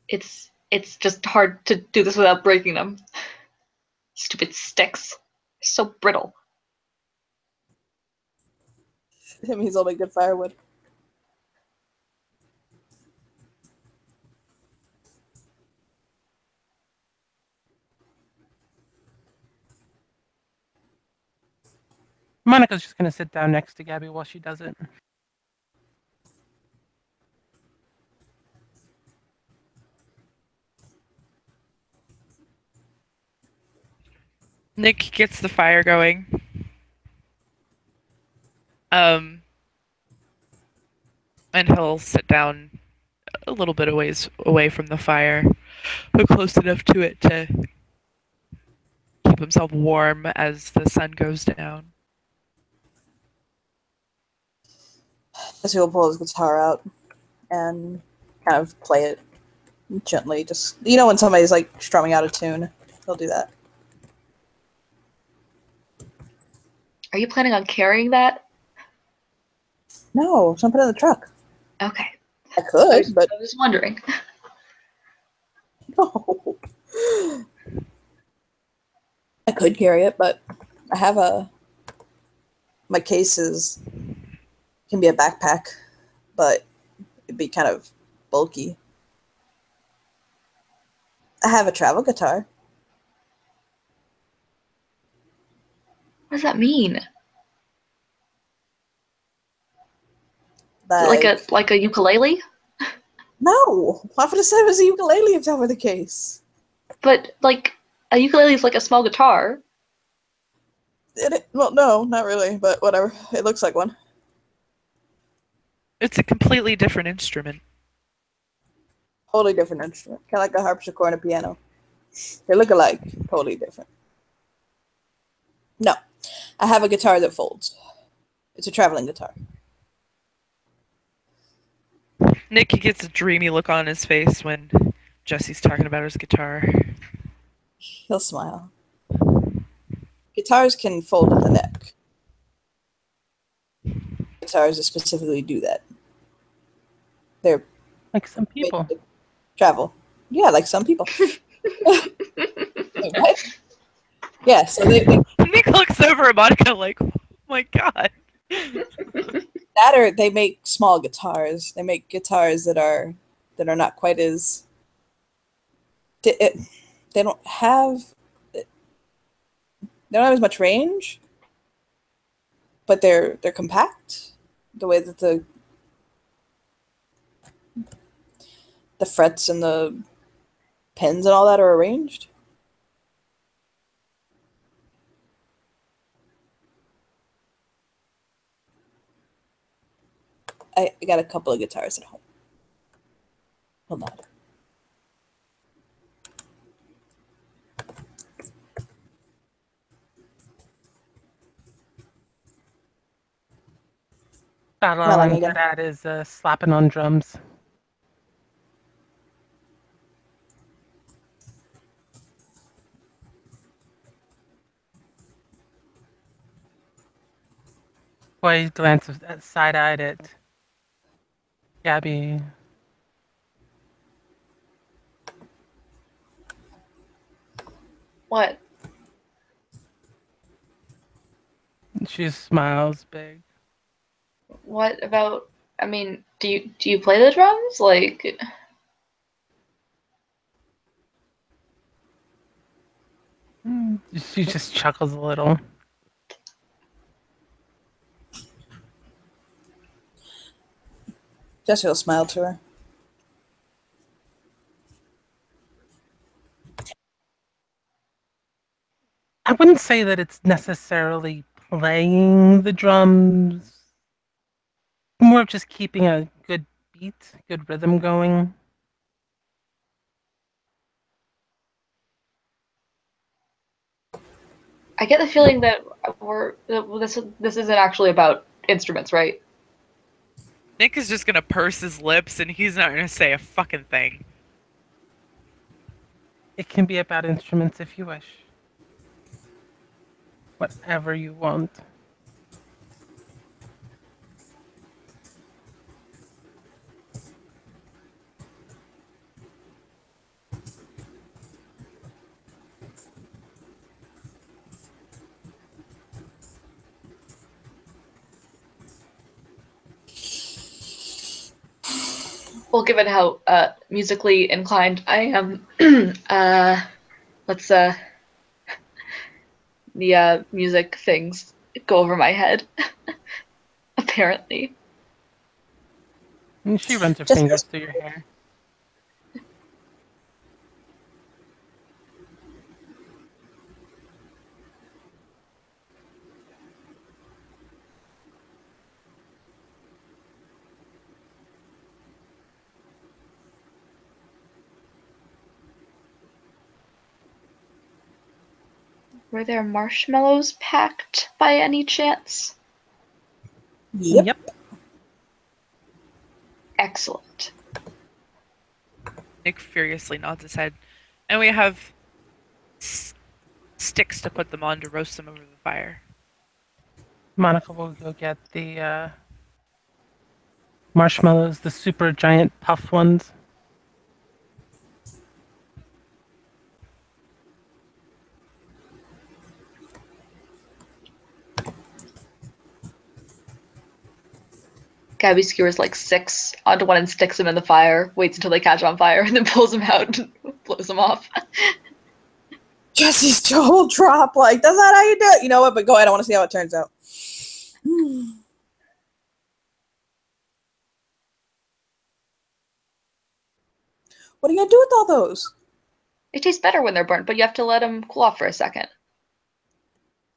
It's just hard to do this without breaking them. Stupid sticks. So brittle. Him, he's all make good firewood. Monica's just going to sit down next to Gabby while she does it. Nick gets the fire going. And he'll sit down a little bit away from the fire, but close enough to it to keep himself warm as the sun goes down. So he'll pull his guitar out and kind of play it gently. Just, you know, when somebody's like strumming out a tune, he'll do that. Are you planning on carrying that? No, don't put it in the truck. Okay. I could, but I was wondering. no. I could carry it, but I have my cases can be a backpack, but it'd be kind of bulky. I have a travel guitar. What does that mean? Is it like a ukulele? No, why would I say it was a ukulele if that were the case? But like a ukulele is like a small guitar. Well, no, not really, but whatever. It looks like one. It's a completely different instrument. Totally different instrument. Kind of like a harpsichord and a piano. They look alike. Totally different. No, I have a guitar that folds. It's a traveling guitar. Nick gets a dreamy look on his face when Jesse's talking about his guitar. He'll smile. Guitars can fold at the neck. Guitars that specifically do that. They're Like some people. made to travel. Yeah, like some people. Right? Yeah, so they Nick looks over at Monica like, oh my god. that or they make small guitars. They make guitars that are not quite as they don't have as much range, but they're compact. The way that the frets and the pins and all that are arranged. I got a couple of guitars at home. Hold on. About all Well, I'm amiga. good at is slapping on drums. Boy glances side-eyed at Gabby. What? She smiles big. What about? I mean, do you play the drums? Like, She just chuckles a little. Jesse will smile to her. I wouldn't say that it's necessarily playing the drums. More of just keeping a good beat, good rhythm going. I get the feeling that this isn't actually about instruments, right? Nick is just gonna purse his lips and he's not gonna say a fucking thing. It can be about instruments if you wish. Whatever you want. Well, given how musically inclined I am, let's the music things go over my head. Apparently. And she runs her Just- fingers through your hair. Were there marshmallows packed by any chance? Yep. Excellent. Nick furiously nods his head. And we have sticks to put them on to roast them over the fire. Monica will go get the marshmallows, the super giant puff ones. Gabby skewers like 6 onto one and sticks them in the fire, waits until they catch on fire, and then pulls them out and blows him off. Jesse's jaw will drop. Like, that's not how you do it. You know what? But go ahead. I want to see how it turns out. What are you gonna do with all those? They taste better when they're burnt, but you have to let them cool off for a second.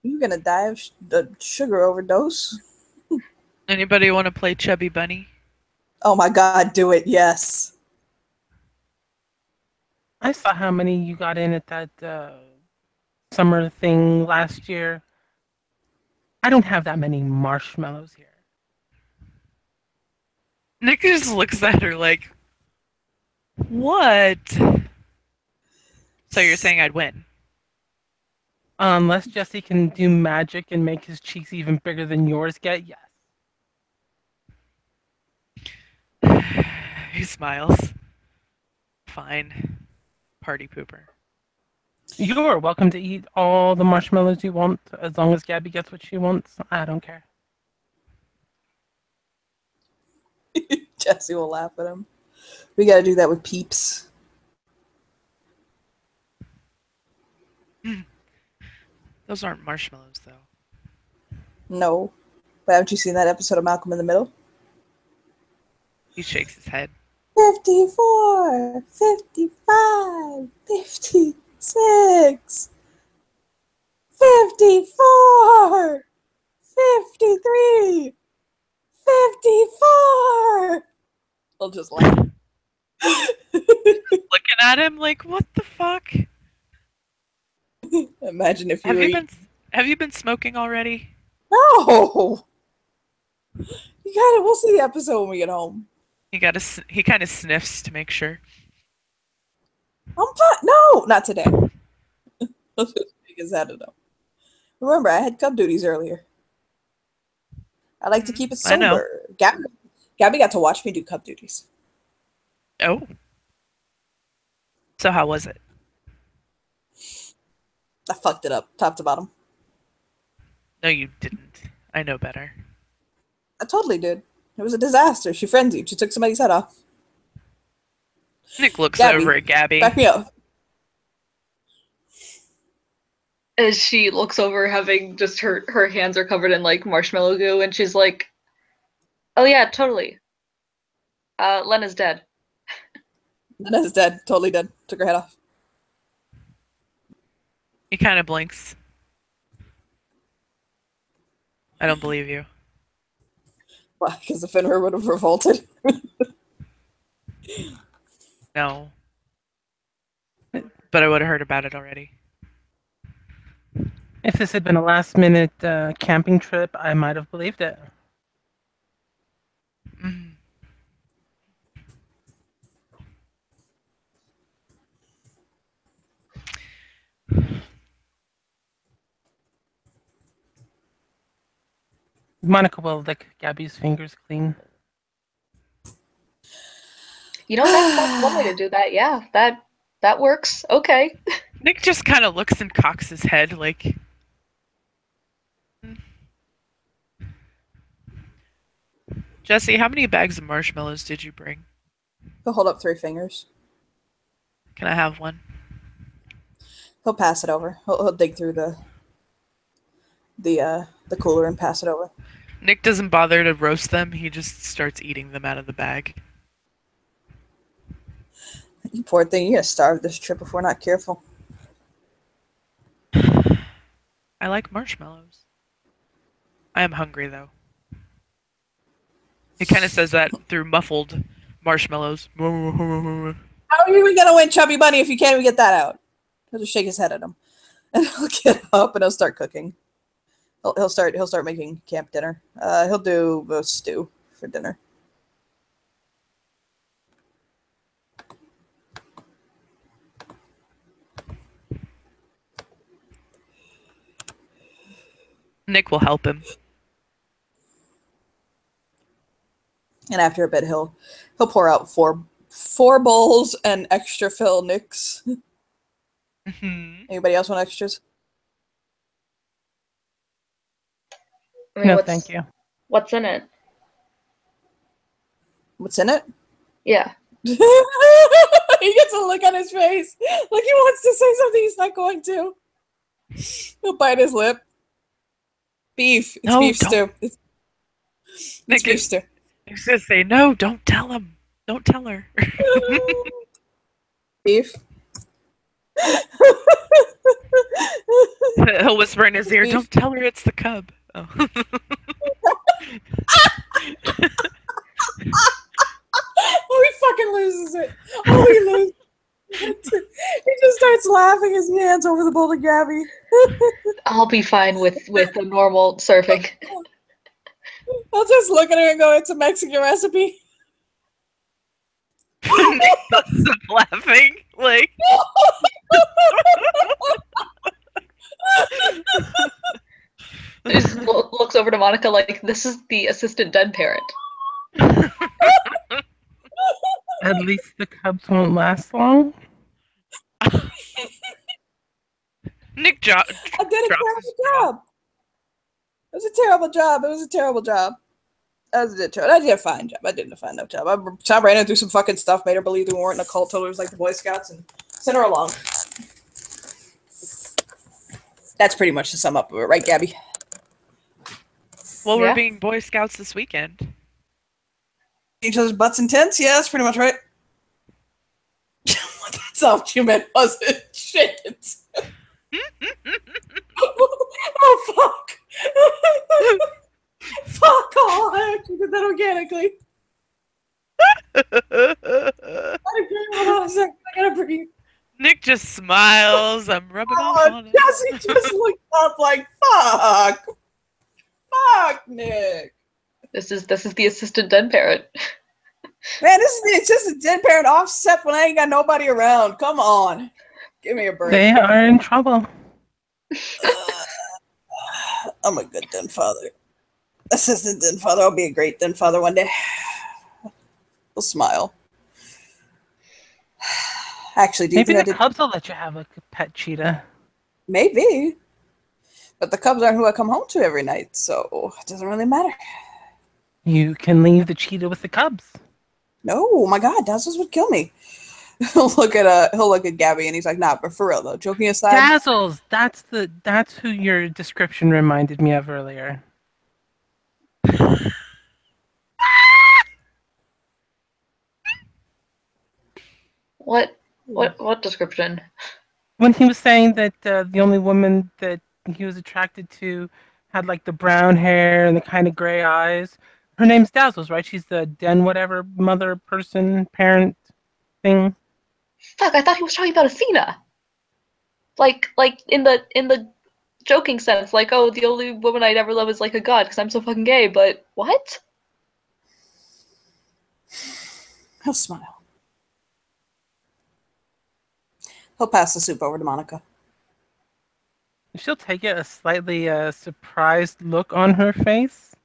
You're gonna die of sugar overdose. Anybody want to play Chubby Bunny? Oh my god, do it, yes. I saw how many you got in at that summer thing last year. I don't have that many marshmallows here. Nick just looks at her like, what? So you're saying I'd win? Unless Jesse can do magic and make his cheeks even bigger than yours get, yes. He smiles. Fine. Party pooper. You're welcome to eat all the marshmallows you want, as long as Gabby gets what she wants. I don't care. Jesse will laugh at him. We gotta do that with Peeps. Those aren't marshmallows, though. No. But haven't you seen that episode of Malcolm in the Middle? He shakes his head. 54, 55, 56, 54, 53, 54. I'll just laugh. Looking at him like, what the fuck? Imagine if you Have you been smoking already? No! You gotta, we'll see the episode when we get home. He kind of sniffs to make sure. I'm fine. No, not today. I'll just make his head up. Remember, I had cub duties earlier. I like to keep it I know. sober. Gabby got to watch me do cub duties. Oh. So how was it? I fucked it up, top to bottom. No, you didn't. I know better. I totally did. It was a disaster. She frenzied. She took somebody's head off. Nick looks Gabby, over at Gabby. back me up. As she looks over, having just her hands are covered in like marshmallow goo, and she's like, "Oh yeah, totally. Lena's dead." Lena's dead. Totally dead. Took her head off. He kind of blinks. I don't believe you. Why? Because the Fenrir would have revolted. No. But I would have heard about it already. If this had been a last-minute camping trip, I might have believed it. Mhm. Monica will lick Gabby's fingers clean. You know, that's one way to do that. Yeah, that works. Okay. Nick just kind of looks and cocks his head like... Jesse, how many bags of marshmallows did you bring? He'll hold up 3 fingers. Can I have one? He'll pass it over. He'll dig through the cooler and pass it over. Nick doesn't bother to roast them. He just starts eating them out of the bag. You poor thing. You're gonna starve this trip if we're not careful. I like marshmallows. I am hungry, though. He kind of says that through muffled marshmallows. How are you even gonna win, Chubby Bunny, if you can't even get that out? He'll just shake his head at him, and he'll get up and he'll start cooking. He'll start making camp dinner. He'll do a stew for dinner. Nick will help him. And after a bit, he'll pour out four bowls and extra fill Nick's. Mhm. Anybody else want extras? I mean, No, thank you. What's in it? What's in it? Yeah. He He gets a look on his face, like he wants to say something he's not going to. He'll bite his lip. Beef. It's No, beef don't. stew. It's Nick beef is stew. Nick's gonna say, no, don't tell him. Don't tell her. Beef. He'll whisper in his ear, Beef. don't tell her it's the cub. Oh. Oh, he fucking loses it. Oh, he loses it. He just starts laughing as he hands over the bowl to Gabby. I'll be fine with a normal serving. I'll just look at her and go, it's a Mexican recipe. Nick busts up laughing. Like, He just looks over to Monica like, this is the assistant dead parent. At least the cubs won't last long. Nick I did a terrible job. It was a terrible job. It was a terrible job. I did a fine job. I did a fine enough job. I ran her through some fucking stuff, made her believe we weren't in a cult, told her it was like the Boy Scouts, and sent her along. That's pretty much the sum up of it, right, Gabby? Well, Yeah. we're being Boy Scouts this weekend. Each other's butts and tents? Yeah, that's pretty much right. That's all you meant, was it? Shit. Oh, fuck. Fuck all. I actually did that organically. Hold on a second. I gotta breathe. Nick just smiles. I'm rubbing off on it. Jesse just looked up like, fuck. Fuck, Nick. This is the assistant dead parent. Man, it's just a dead parent offset when I ain't got nobody around. Come on. Give me a break. They are in trouble. I'm a good den father. Assistant den father. I'll be a great den father one day. He'll smile. Actually, do you Maybe think I the did? cubs will let you have a pet cheetah. Maybe. But the Cubs aren't who I come home to every night, so it doesn't really matter. You can leave the cheetah with the cubs. No, oh my God, Dazzles would kill me. He'll look at Gabby and he's like, nah, but for real though, joking aside. Dazzles. That's who your description reminded me of earlier. What description? When he was saying that the only woman that he was attracted to had like the brown hair and the kind of gray eyes. Her name's Dazzles, right? She's the den whatever mother person parent thing. Fuck, I thought he was talking about Athena. Like in the joking sense, like, oh, the only woman I'd ever love is like a god because I'm so fucking gay. But what? He'll smile. He'll pass the soup over to Monica. She'll take it, a slightly surprised look on her face.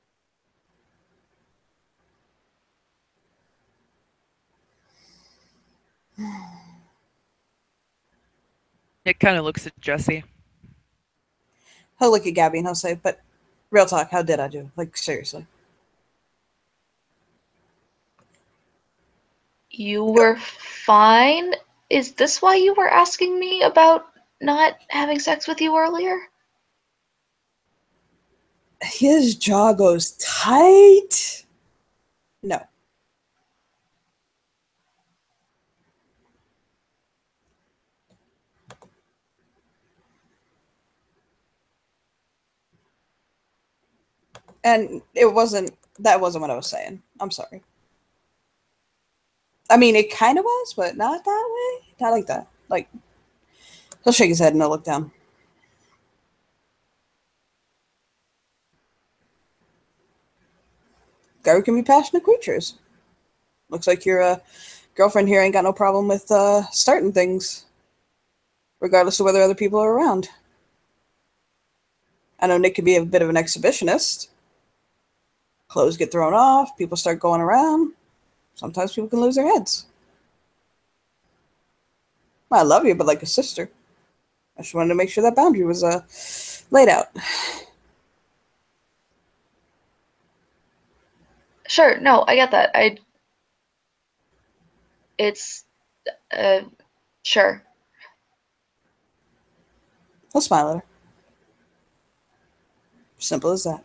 Nick kind of looks at Jesse. He'll look at Gabby and he'll say, but real talk, how did I do? Like, seriously. You were fine? Is this why you were asking me about not having sex with you earlier? His jaw goes tight. No. And that wasn't what I was saying. I'm sorry. I mean, it kind of was, but not that way. Not like that. Like, he'll shake his head and he'll look down. Gary can be passionate creatures. Looks like your girlfriend here ain't got no problem with starting things, regardless of whether other people are around. I know Nick could be a bit of an exhibitionist. Clothes get thrown off, people start going around. Sometimes people can lose their heads. I love you, but like a sister. I just wanted to make sure that boundary was laid out. Sure, no, I get that. It's Sure. He'll smile at her. Simple as that.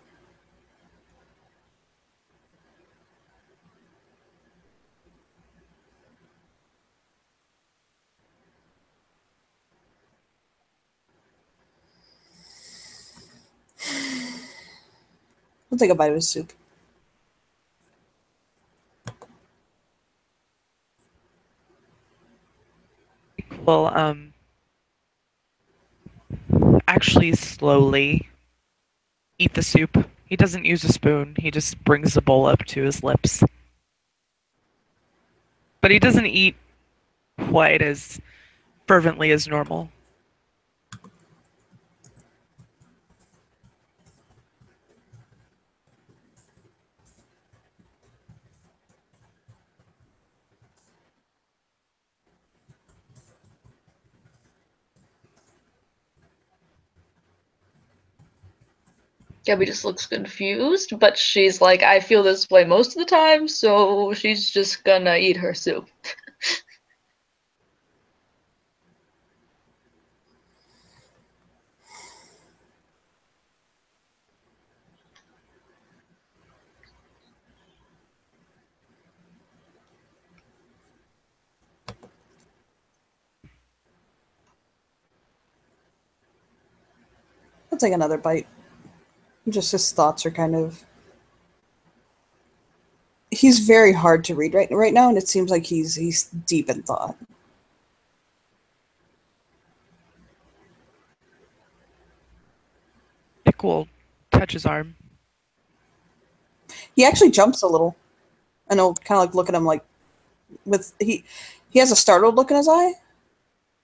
He'll take a bite of his soup. Will actually slowly eat the soup. He doesn't use a spoon. He just brings the bowl up to his lips. But he doesn't eat quite as fervently as normal. Gabby just looks confused, but she's like, I feel this way most of the time, so she's just gonna eat her soup. He'll take another bite. Just his thoughts are kind of. He's very hard to read right now, and it seems like he's deep in thought. Nick will touch his arm. He actually jumps a little, and he'll kind of like look at him like with he has a startled look in his eye,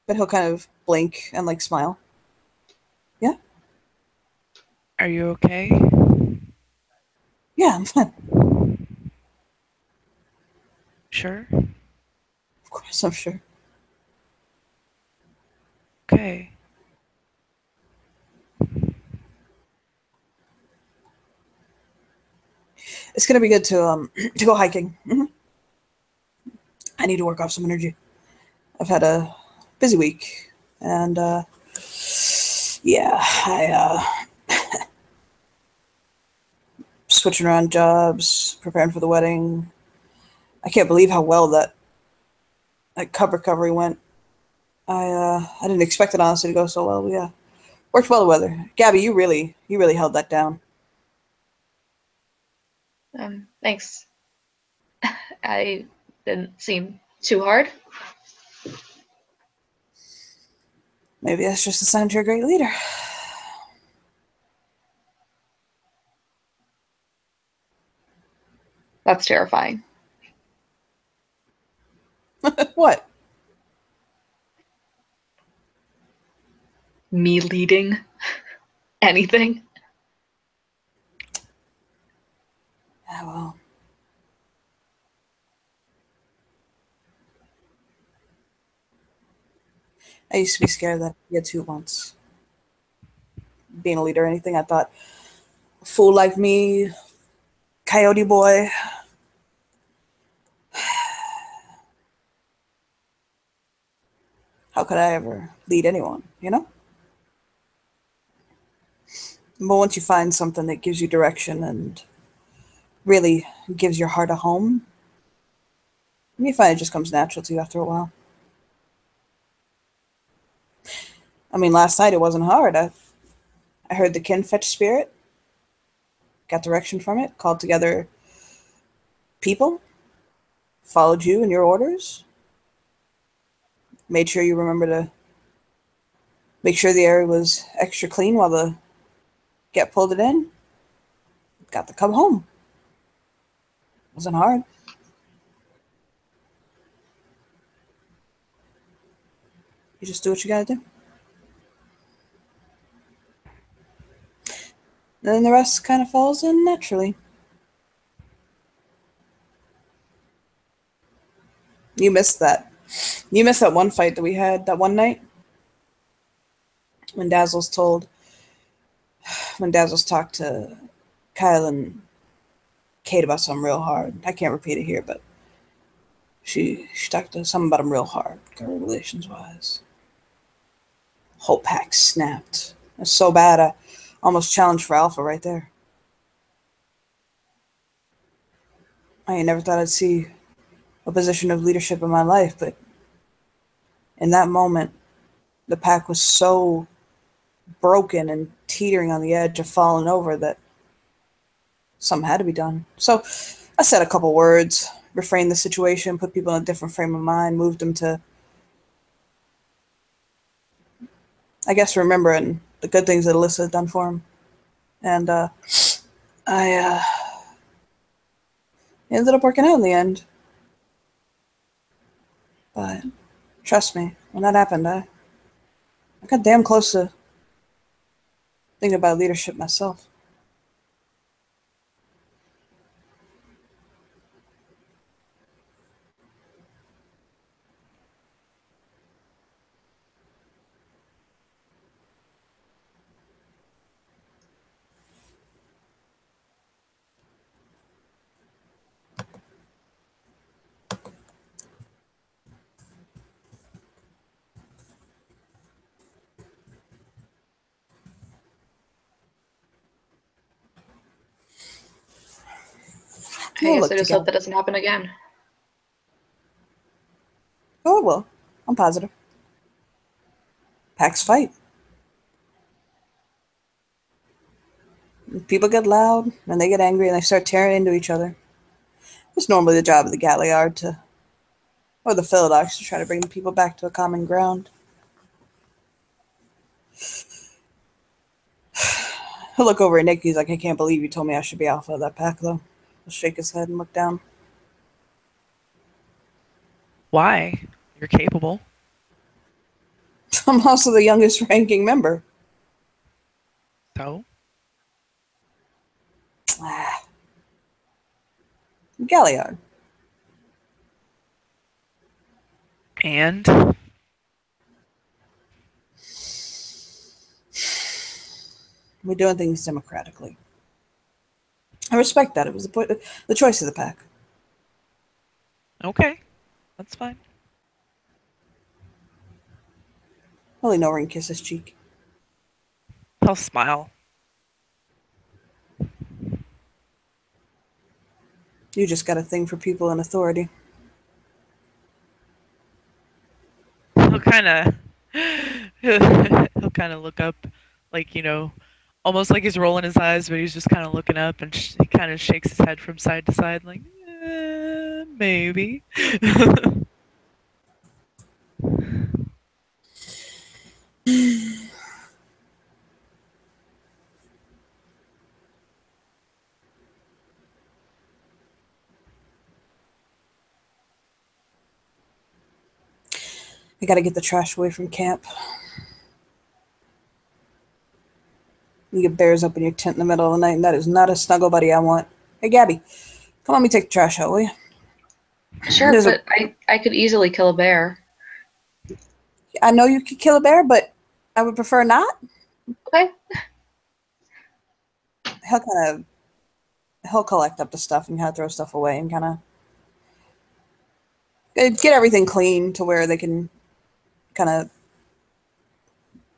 but he'll kind of blink and like smile. Yeah, Are you okay? yeah, I'm fine. Sure? Of course, I'm sure. Okay. It's gonna be good to to go hiking. I need to work off some energy. I've had a busy week, and yeah, I switching around jobs, preparing for the wedding. I can't believe how well that cup recovery went. I didn't expect it honestly to go so well. But yeah, worked well together. Gabby, you really held that down. Thanks. I didn't seem too hard. Maybe that's just a sign you're a great leader. That's terrifying. What? Me leading anything? Yeah, well. I used to be scared that I'd get too once. Being a leader or anything, I thought, a fool like me, coyote boy. How could I ever lead anyone, you know? But once you find something that gives you direction and really gives your heart a home, you find it just comes natural to you after a while. I mean, last night it wasn't hard. I heard the kin fetch spirit, got direction from it, called together people, followed you and your orders, made sure you remember to make sure the area was extra clean while the get pulled it in, got the cub home. Wasn't hard. You just do what you gotta do. And then the rest kind of falls in naturally. You missed that. You missed that one fight that we had that one night when Dazzles talked to Kyle and Kate about something real hard. I can't repeat it here, but She talked to something about him real hard, relations-wise. Whole pack snapped. It was so bad, I almost challenged for alpha right there. I ain't never thought I'd see a position of leadership in my life, but in that moment, the pack was so broken and teetering on the edge of falling over that something had to be done. So I said a couple words, reframed the situation, put people in a different frame of mind, moved them to, I guess, remembering the good things that Alyssa had done for him. And I ended up working out in the end. But trust me, when that happened, I got damn close to thinking about leadership myself. I We'll guess look I just hope together. that doesn't happen again. Oh, well, I'm positive. Packs fight. People get loud, and they get angry, and they start tearing into each other. It's normally the job of the Galliard or the Philodox to try to bring people back to a common ground. He'll look over at Nick, he's like, I can't believe you told me I should be alpha of that pack, though. He'll shake his head and look down. Why? You're capable. I'm also the youngest ranking member. So? Galliard. And? We're doing things democratically. I respect that. It was the choice of the pack. Okay. That's fine. Only no ring kiss his cheek. I'll smile. You just got a thing for people in authority. He'll kind of he'll kind of look up, like, almost like he's rolling his eyes, but he's just kind of looking up, and he kind of shakes his head from side to side, like, maybe. I gotta get the trash away from camp. You get bears up in your tent in the middle of the night, and that is not a snuggle buddy I want. Hey, Gabby, come on, me take the trash out, will you? Sure, but I could easily kill a bear. I know you could kill a bear, but I would prefer not. Okay. He'll collect up the stuff and kind of throw stuff away and kind of get everything clean to where they can kind of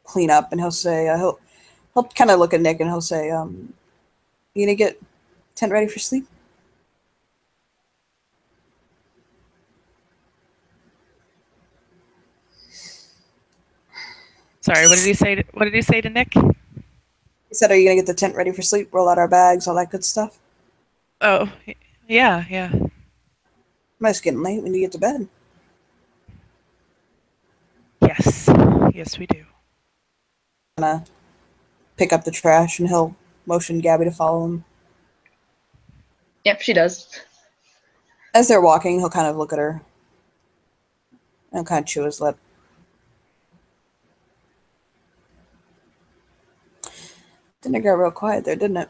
clean up. And he'll say, he'll kind of look at Nick and he'll say, you gonna get tent ready for sleep? Sorry, what did he say? What did he say to Nick? He said, are you gonna get the tent ready for sleep? Roll out our bags, all that good stuff. Oh, yeah. It's getting late. We need to get to bed. Yes, we do. Gonna pick up the trash and he'll motion Gabby to follow him. Yep, she does. As they're walking, he'll kind of look at her and kind of chew his lip. Dinner got real quiet there, didn't it?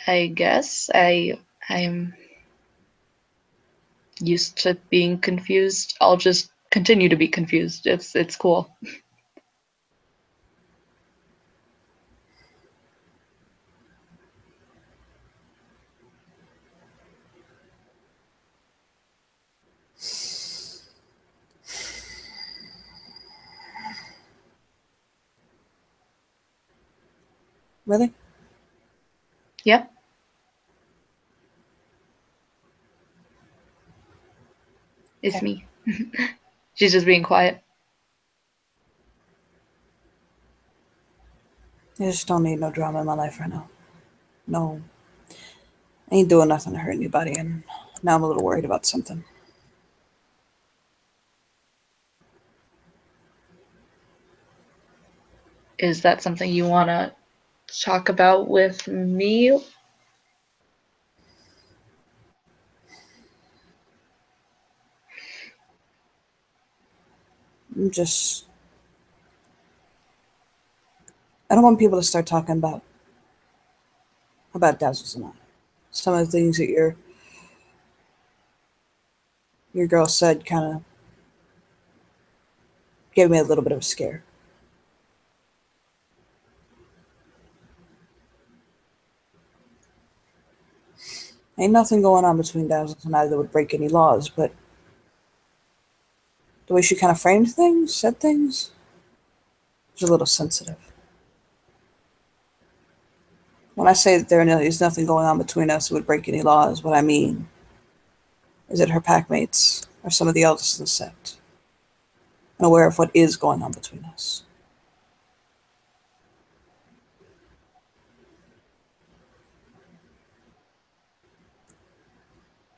I guess I'm used to being confused. I'll just continue to be confused. It's cool. Really? Yeah. It's Okay. me. She's just being quiet. I just don't need no drama in my life right now. No. I ain't doing nothing to hurt anybody, and now I'm a little worried about something. Is that something you want to talk about with me? I'm just. I don't want people to start talking about Dazzles and I. Some of the things that your girl said kind of gave me a little bit of a scare. Ain't nothing going on between Dazzles and I that would break any laws, but the way she kind of framed things, said things, was a little sensitive. When I say that there is nothing going on between us that would break any laws, what I mean is that her packmates are some of the eldest in the sept and aware of what is going on between us.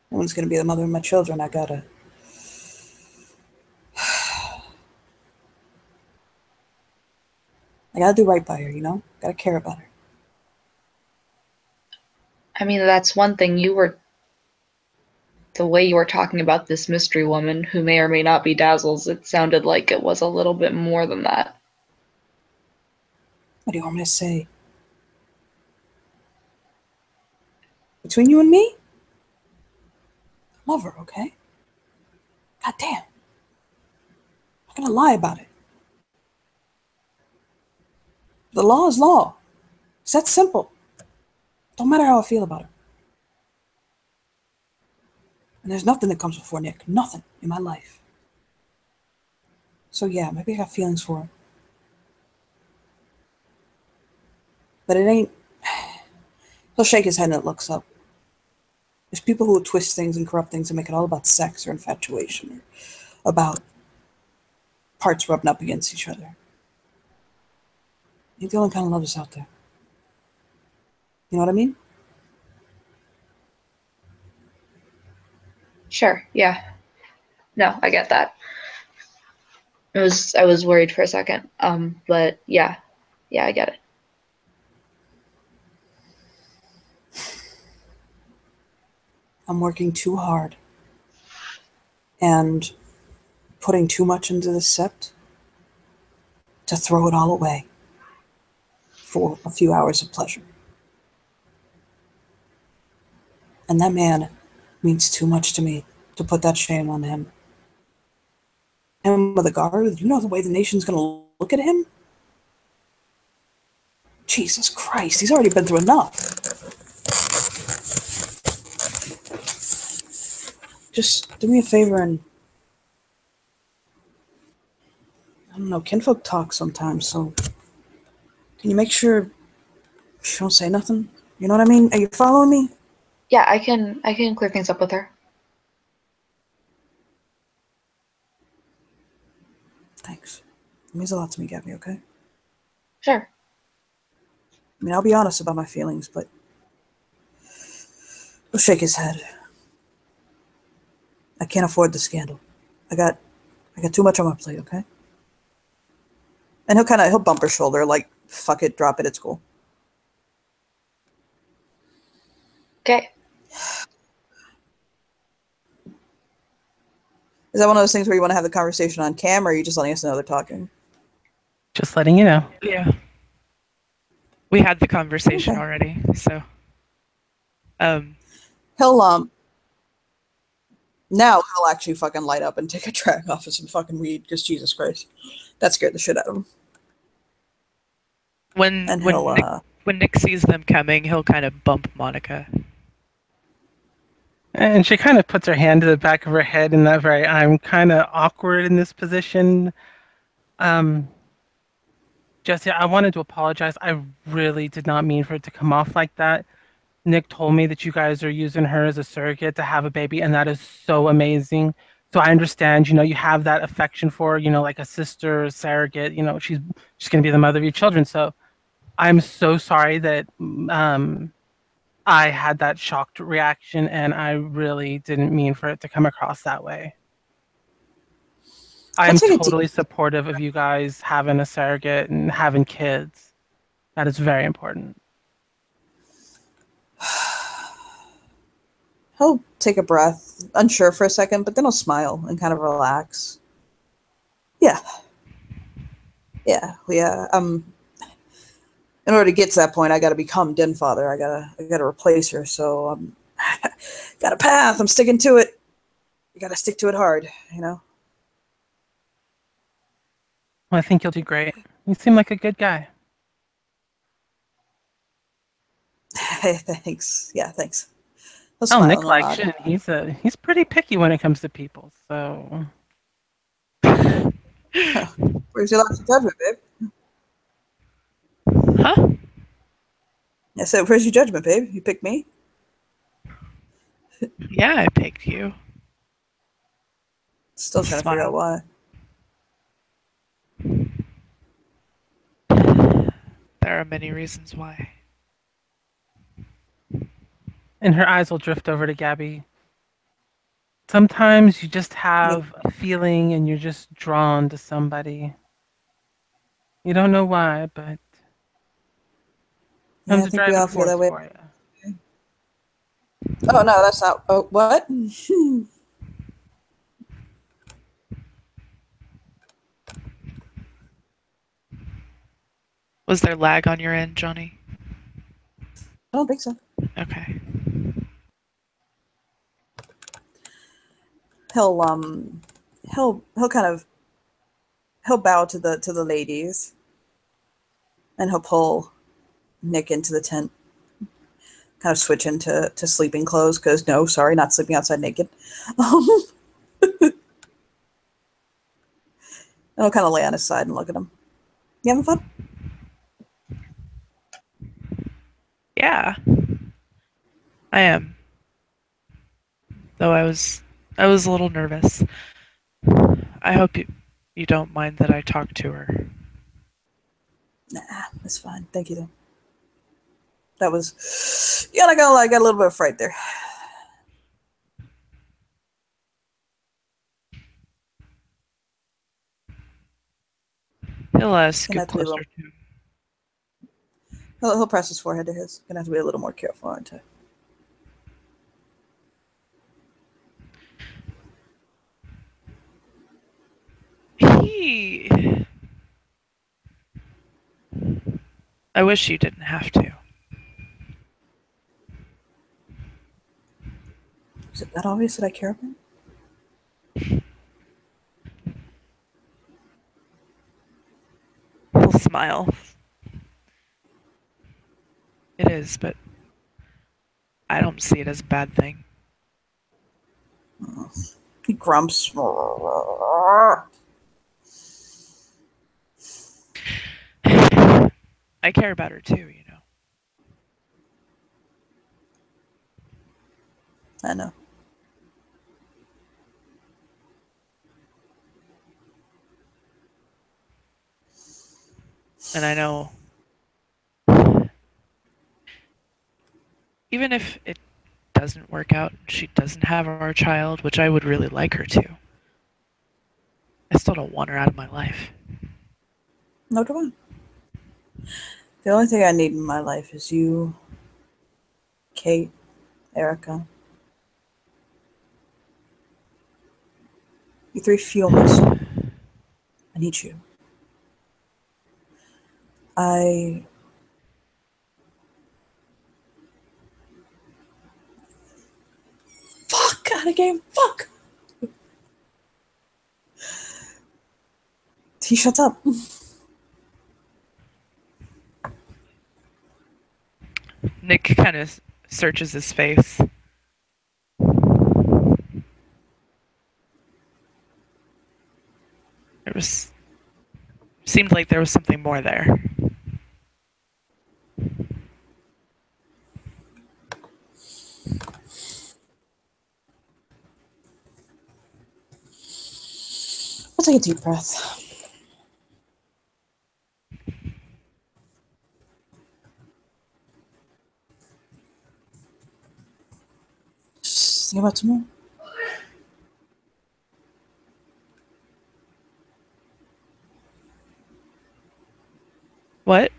Woman's going to be the mother of my children. I gotta do right by her, you know? Gotta care about her. I mean, that's one thing the way you were talking about this mystery woman who may or may not be Dazzles, it sounded like it was a little bit more than that. What do you want me to say? Between you and me? Love her, okay? God damn. I'm not gonna lie about it. The law is law. It's that simple. Don't matter how I feel about her. And there's nothing that comes before Nick. Nothing in my life. So yeah, maybe I got feelings for her. But it ain't. He'll shake his head and it looks up. There's people who twist things and corrupt things and make it all about sex or infatuation or about parts rubbing up against each other. Ain't the only kind of love that's out there. You know what I mean? Sure, yeah. No, I get that. I was worried for a second. But yeah. Yeah, I get it. I'm working too hard and putting too much into the sept to throw it all away for a few hours of pleasure. And that man means too much to me to put that shame on him. And with the guard, you know the way the nation's gonna look at him? Jesus Christ, he's already been through enough. Just do me a favor and I don't know, kinfolk talk sometimes, so can you make sure she don't say nothing? You know what I mean? Are you following me? Yeah, I can clear things up with her. Thanks. It means a lot to me, Gabby, okay? Sure. I mean, I'll be honest about my feelings, but he'll shake his head. I can't afford the scandal. I got too much on my plate, okay? And he'll bump her shoulder like, fuck it, drop it, it's cool. Okay. Is that one of those things where you want to have the conversation on cam, or are you just letting us know they're talking? Just letting you know. Yeah. We had the conversation Okay. already, so. He'll now he'll actually fucking light up and take a drag off of some fucking weed, because Jesus Christ, that scared the shit out of him. When And when Nick sees them coming, he'll kind of bump Monica. And she kind of puts her hand to the back of her head in that very, I'm kind of awkward in this position. Jesse, I wanted to apologize. I really did not mean for it to come off like that. Nick told me that you guys are using her as a surrogate to have a baby, and that is so amazing. So I understand, you have that affection for her, like a sister, a surrogate, she's gonna be the mother of your children. So I'm so sorry that I had that shocked reaction, and I really didn't mean for it to come across that way. I I'll am take a deep. totally supportive of you guys having a surrogate and having kids. That is very important. He'll take a breath, unsure for a second, but then he'll smile and kind of relax. Yeah. Yeah. In order to get to that point, I got to become Den Father. I gotta replace her. So got a path. I'm sticking to it. You got to stick to it hard, Well, I think you'll do great. You seem like a good guy. Hey, thanks. Yeah, thanks. He'll Oh, smile Nick and likes nod. you. He's pretty picky when it comes to people. So Where's your last judgment, babe? Huh? I said, where's your judgment, babe? You picked me? Yeah, I picked you. Still trying to figure out why. There are many reasons why. and her eyes will drift over to Gabby. Sometimes you just have a feeling and you're just drawn to somebody. You don't know why, but Yeah, I comes a think we driving all feel force that way. for you. Oh, no, that's not. Oh, what? Was there lag on your end, Johnny? I don't think so. Okay. He'll kind of he'll bow to the ladies, and he'll pull Nick into the tent. Kind of switch into sleeping clothes because no, sorry, not sleeping outside naked. And he'll kind of lay on his side and look at him. You having fun? Yeah, I am. Though I was a little nervous. I hope you don't mind that I talked to her. Nah, that's fine. Thank you, though. That was, yeah, I got a little bit of fright there. He'll scoot closer to him. He'll press his forehead to his. Gonna have to be a little more careful, aren't I? I wish you didn't have to. Is it that obvious that I care about him? He'll smile. It is, but I don't see it as a bad thing. He grumps. I care about her too, you know. I know. And I know even if it doesn't work out, she doesn't have our child, which I would really like her to. I still don't want her out of my life. No, come on. The only thing I need in my life is you, Kate, Erica. You three fuel my soul. I need you. Fuck out of game. Fuck. He shuts up. Nick kind of searches his face. There was seemed like there was something more there. I'll take a deep breath. Just think about tomorrow. What?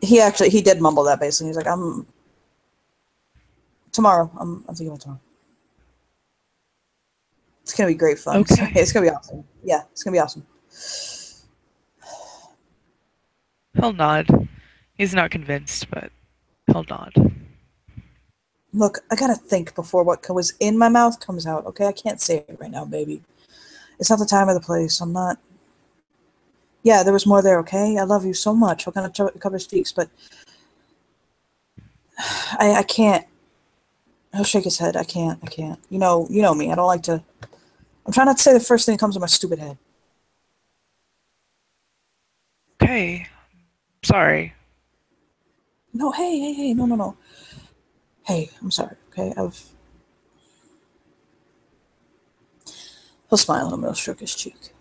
He did mumble that basically. He's like, tomorrow. I'm thinking about tomorrow. It's gonna be great fun. Okay. Sorry, it's gonna be awesome. Yeah, it's gonna be awesome. He'll nod. He's not convinced, but he'll nod. Look, I gotta think before what was in my mouth comes out, okay? I can't say it right now, baby. It's not the time or the place. I'm not... Yeah, there was more there, okay? I love you so much. He'll kind of cover his cheeks, but... I can't... He'll shake his head. I can't. You know me. I don't like to... I'm trying not to say the first thing that comes to my stupid head. Okay. Sorry. No, hey, no. Hey, I'm sorry, okay? He'll smile and he'll stroke his cheek.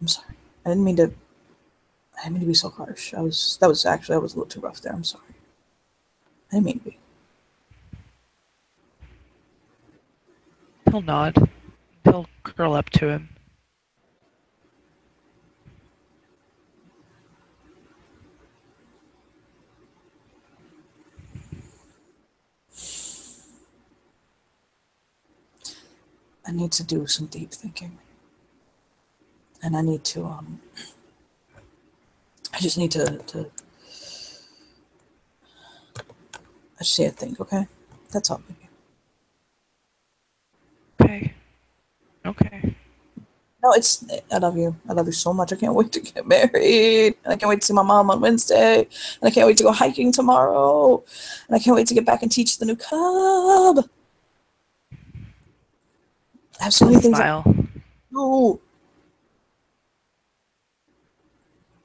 I'm sorry. I didn't mean to be so harsh. That was a little too rough there. I'm sorry. I didn't mean to be. He'll nod. He'll curl up to him. I need to do some deep thinking. And I need to, I just need to I just need to think, okay? That's all, baby. Okay. No, I love you. I love you so much. I can't wait to get married. And I can't wait to see my mom on Wednesday. And I can't wait to go hiking tomorrow. And I can't wait to get back and teach the new cub. I have so many things. Smile. Oh.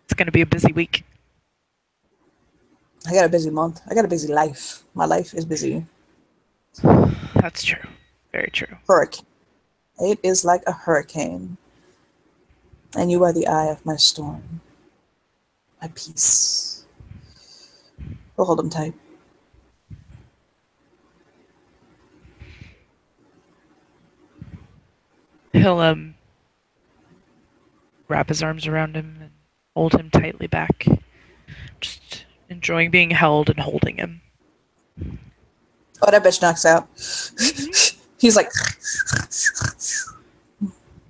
It's gonna be a busy week. I got a busy month. I got a busy life. My life is busy. That's true. Very true. Hurricane. It is like a hurricane. And you are the eye of my storm. My peace. We'll hold him tight. He'll wrap his arms around him and hold him tightly back. Just enjoying being held and holding him. Oh, that bitch knocks out. He's like...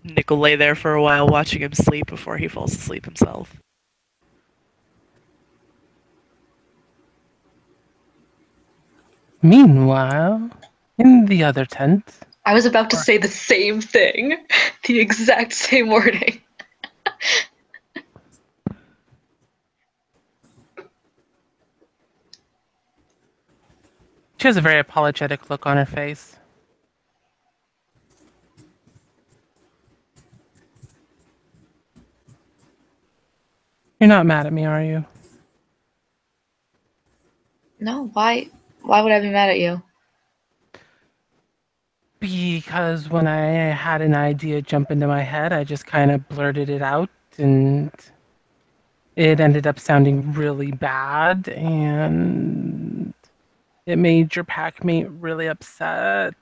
Nick will lay there for a while watching him sleep before he falls asleep himself. Meanwhile, in the other tent... I was about to say the same thing. The exact same wording. She has a very apologetic look on her face. You're not mad at me, are you? No, why would I be mad at you? Because when I had an idea jump into my head, I just kind of blurted it out, and it ended up sounding really bad, and it made your packmate really upset.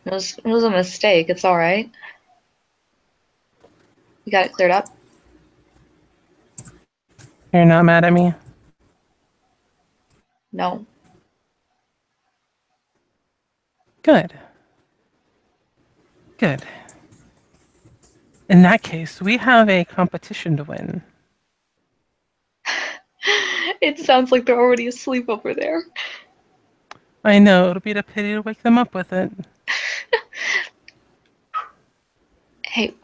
It was a mistake. It's all right. You got it cleared up. You're not mad at me? No. Good. Good. In that case, we have a competition to win. It sounds like they're already asleep over there. I know, it'll be a pity to wake them up with it. Hey,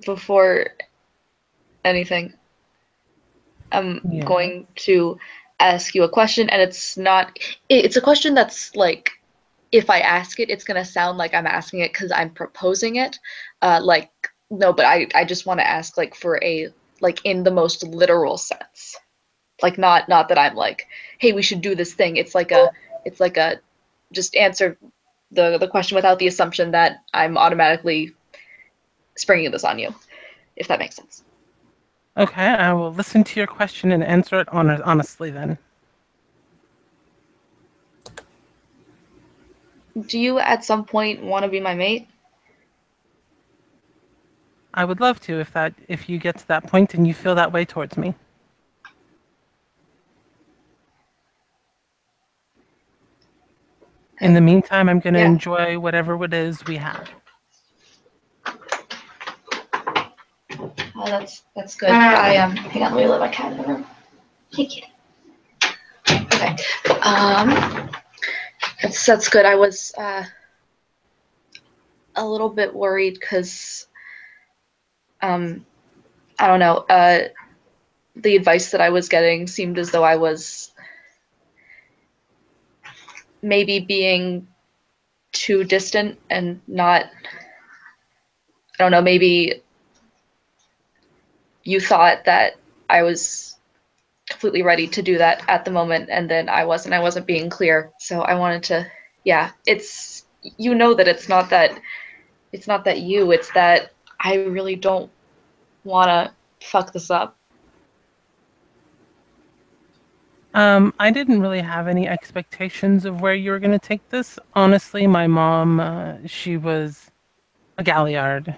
before anything, I'm going to ask you a question, and it's a question that's like if I ask it, it's gonna sound like I'm asking it because I'm proposing it. Like, no, but I just want to ask like for a like in the most literal sense. Like not that I'm like, hey, we should do this thing. It's like a just answer the question without the assumption that I'm automatically springing this on you, if that makes sense. Okay, I will listen to your question and answer it honestly then. Do you at some point want to be my mate? I would love to if you get to that point and you feel that way towards me. In the meantime, I'm going to enjoy whatever it is we have. Oh, that's good. Hang on, let me let my cat in the room. Hey, kitty. Okay. That's good. I was a little bit worried because I don't know. The advice that I was getting seemed as though I was maybe being too distant and not. I don't know. Maybe you thought that I was completely ready to do that at the moment, and then I wasn't. I wasn't being clear. So I wanted to. Yeah, it's that it's not that. It's not that you. It's that I really don't want to fuck this up. I didn't really have any expectations of where you were going to take this. Honestly, my mom, she was a galliard.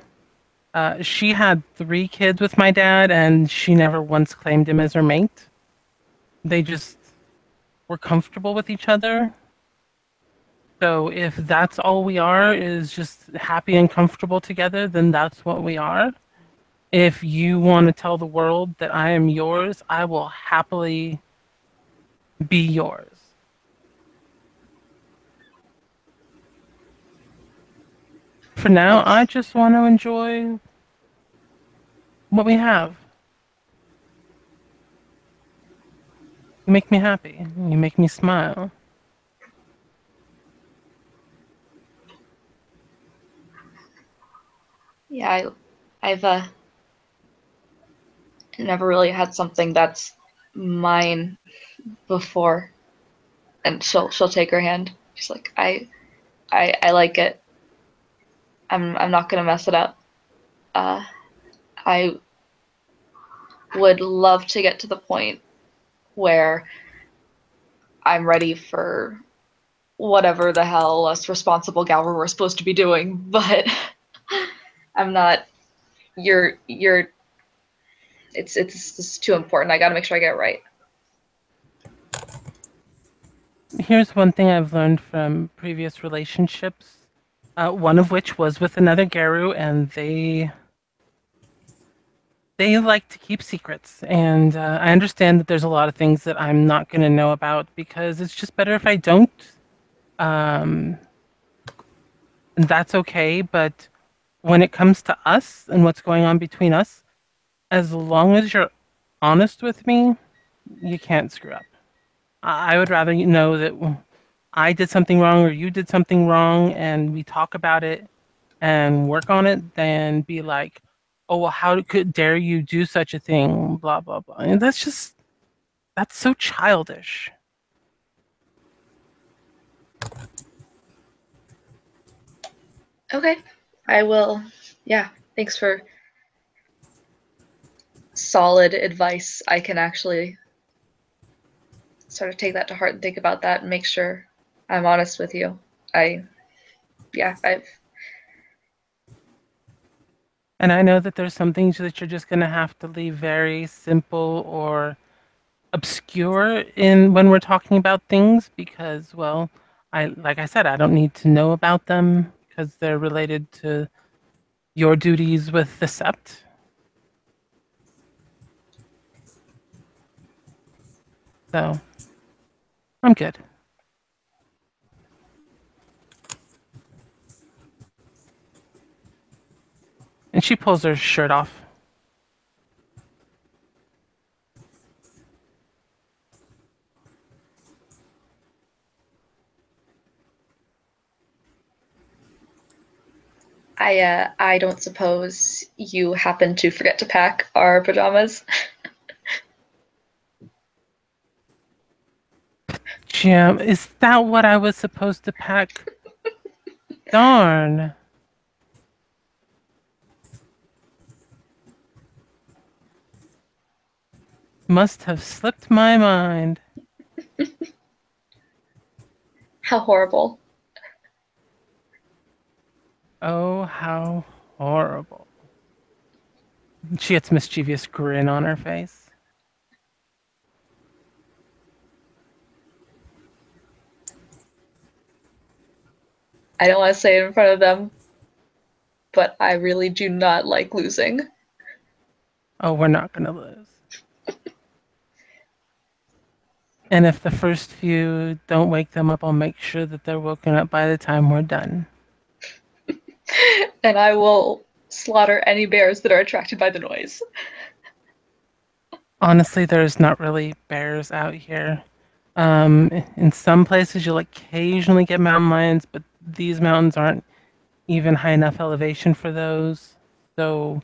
She had 3 kids with my dad, and she never once claimed him as her mate. They just were comfortable with each other. So if that's all we are, is just happy and comfortable together, then that's what we are. If you want to tell the world that I am yours, I will happily be yours. For now, I just want to enjoy what we have. You make me happy. You make me smile. Yeah, I've never really had something that's mine before. And she'll take her hand. She's like, I like it. I'm not gonna mess it up. I would love to get to the point where I'm ready for whatever the hell us responsible galver we're supposed to be doing, but I'm not. You're. It's just too important. I got to make sure I get it right. Here's one thing I've learned from previous relationships. One of which was with another Garu, and they like to keep secrets. And I understand that there's a lot of things that I'm not going to know about because it's just better if I don't. And that's okay. But when it comes to us and what's going on between us, as long as you're honest with me, you can't screw up. I would rather you know that I did something wrong or you did something wrong and we talk about it and work on it than be like, oh, well, how could dare you do such a thing? Blah, blah, blah. And that's so childish. Okay, I will. Yeah, thanks for solid advice. I can actually sort of take that to heart and think about that and make sure I'm honest with you. I've And I know that there's some things that you're just going to have to leave very simple or obscure in when we're talking about things because, well, like I said, I don't need to know about them because they're related to your duties with the sept. So I'm good. And she pulls her shirt off. I don't suppose you happen to forget to pack our pajamas? Jim, is that what I was supposed to pack? Darn. Must have slipped my mind. How horrible. Oh, how horrible. She gets a mischievous grin on her face. I don't want to say it in front of them, but I really do not like losing. Oh, we're not gonna lose. And if the first few don't wake them up, I'll make sure that they're woken up by the time we're done. And I will slaughter any bears that are attracted by the noise. Honestly, there's not really bears out here. In some places, you'll occasionally get mountain lions, but these mountains aren't even high enough elevation for those. So,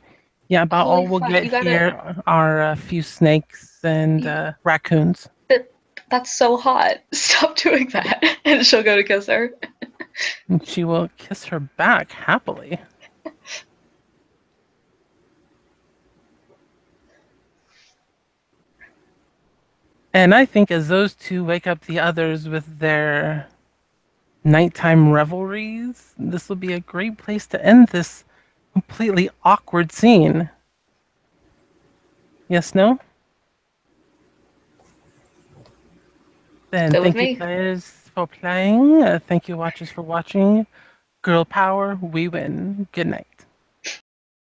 yeah, about Holy all we'll fuck, get you gotta- here are a few snakes and raccoons. That's so hot. Stop doing that. And she'll go to kiss her. And she will kiss her back happily. And I think as those two wake up the others with their nighttime revelries, this will be a great place to end this completely awkward scene. Yes, no? Then Go with thank you me. players for playing. Thank you watchers for watching. Girl power, we win. Good night.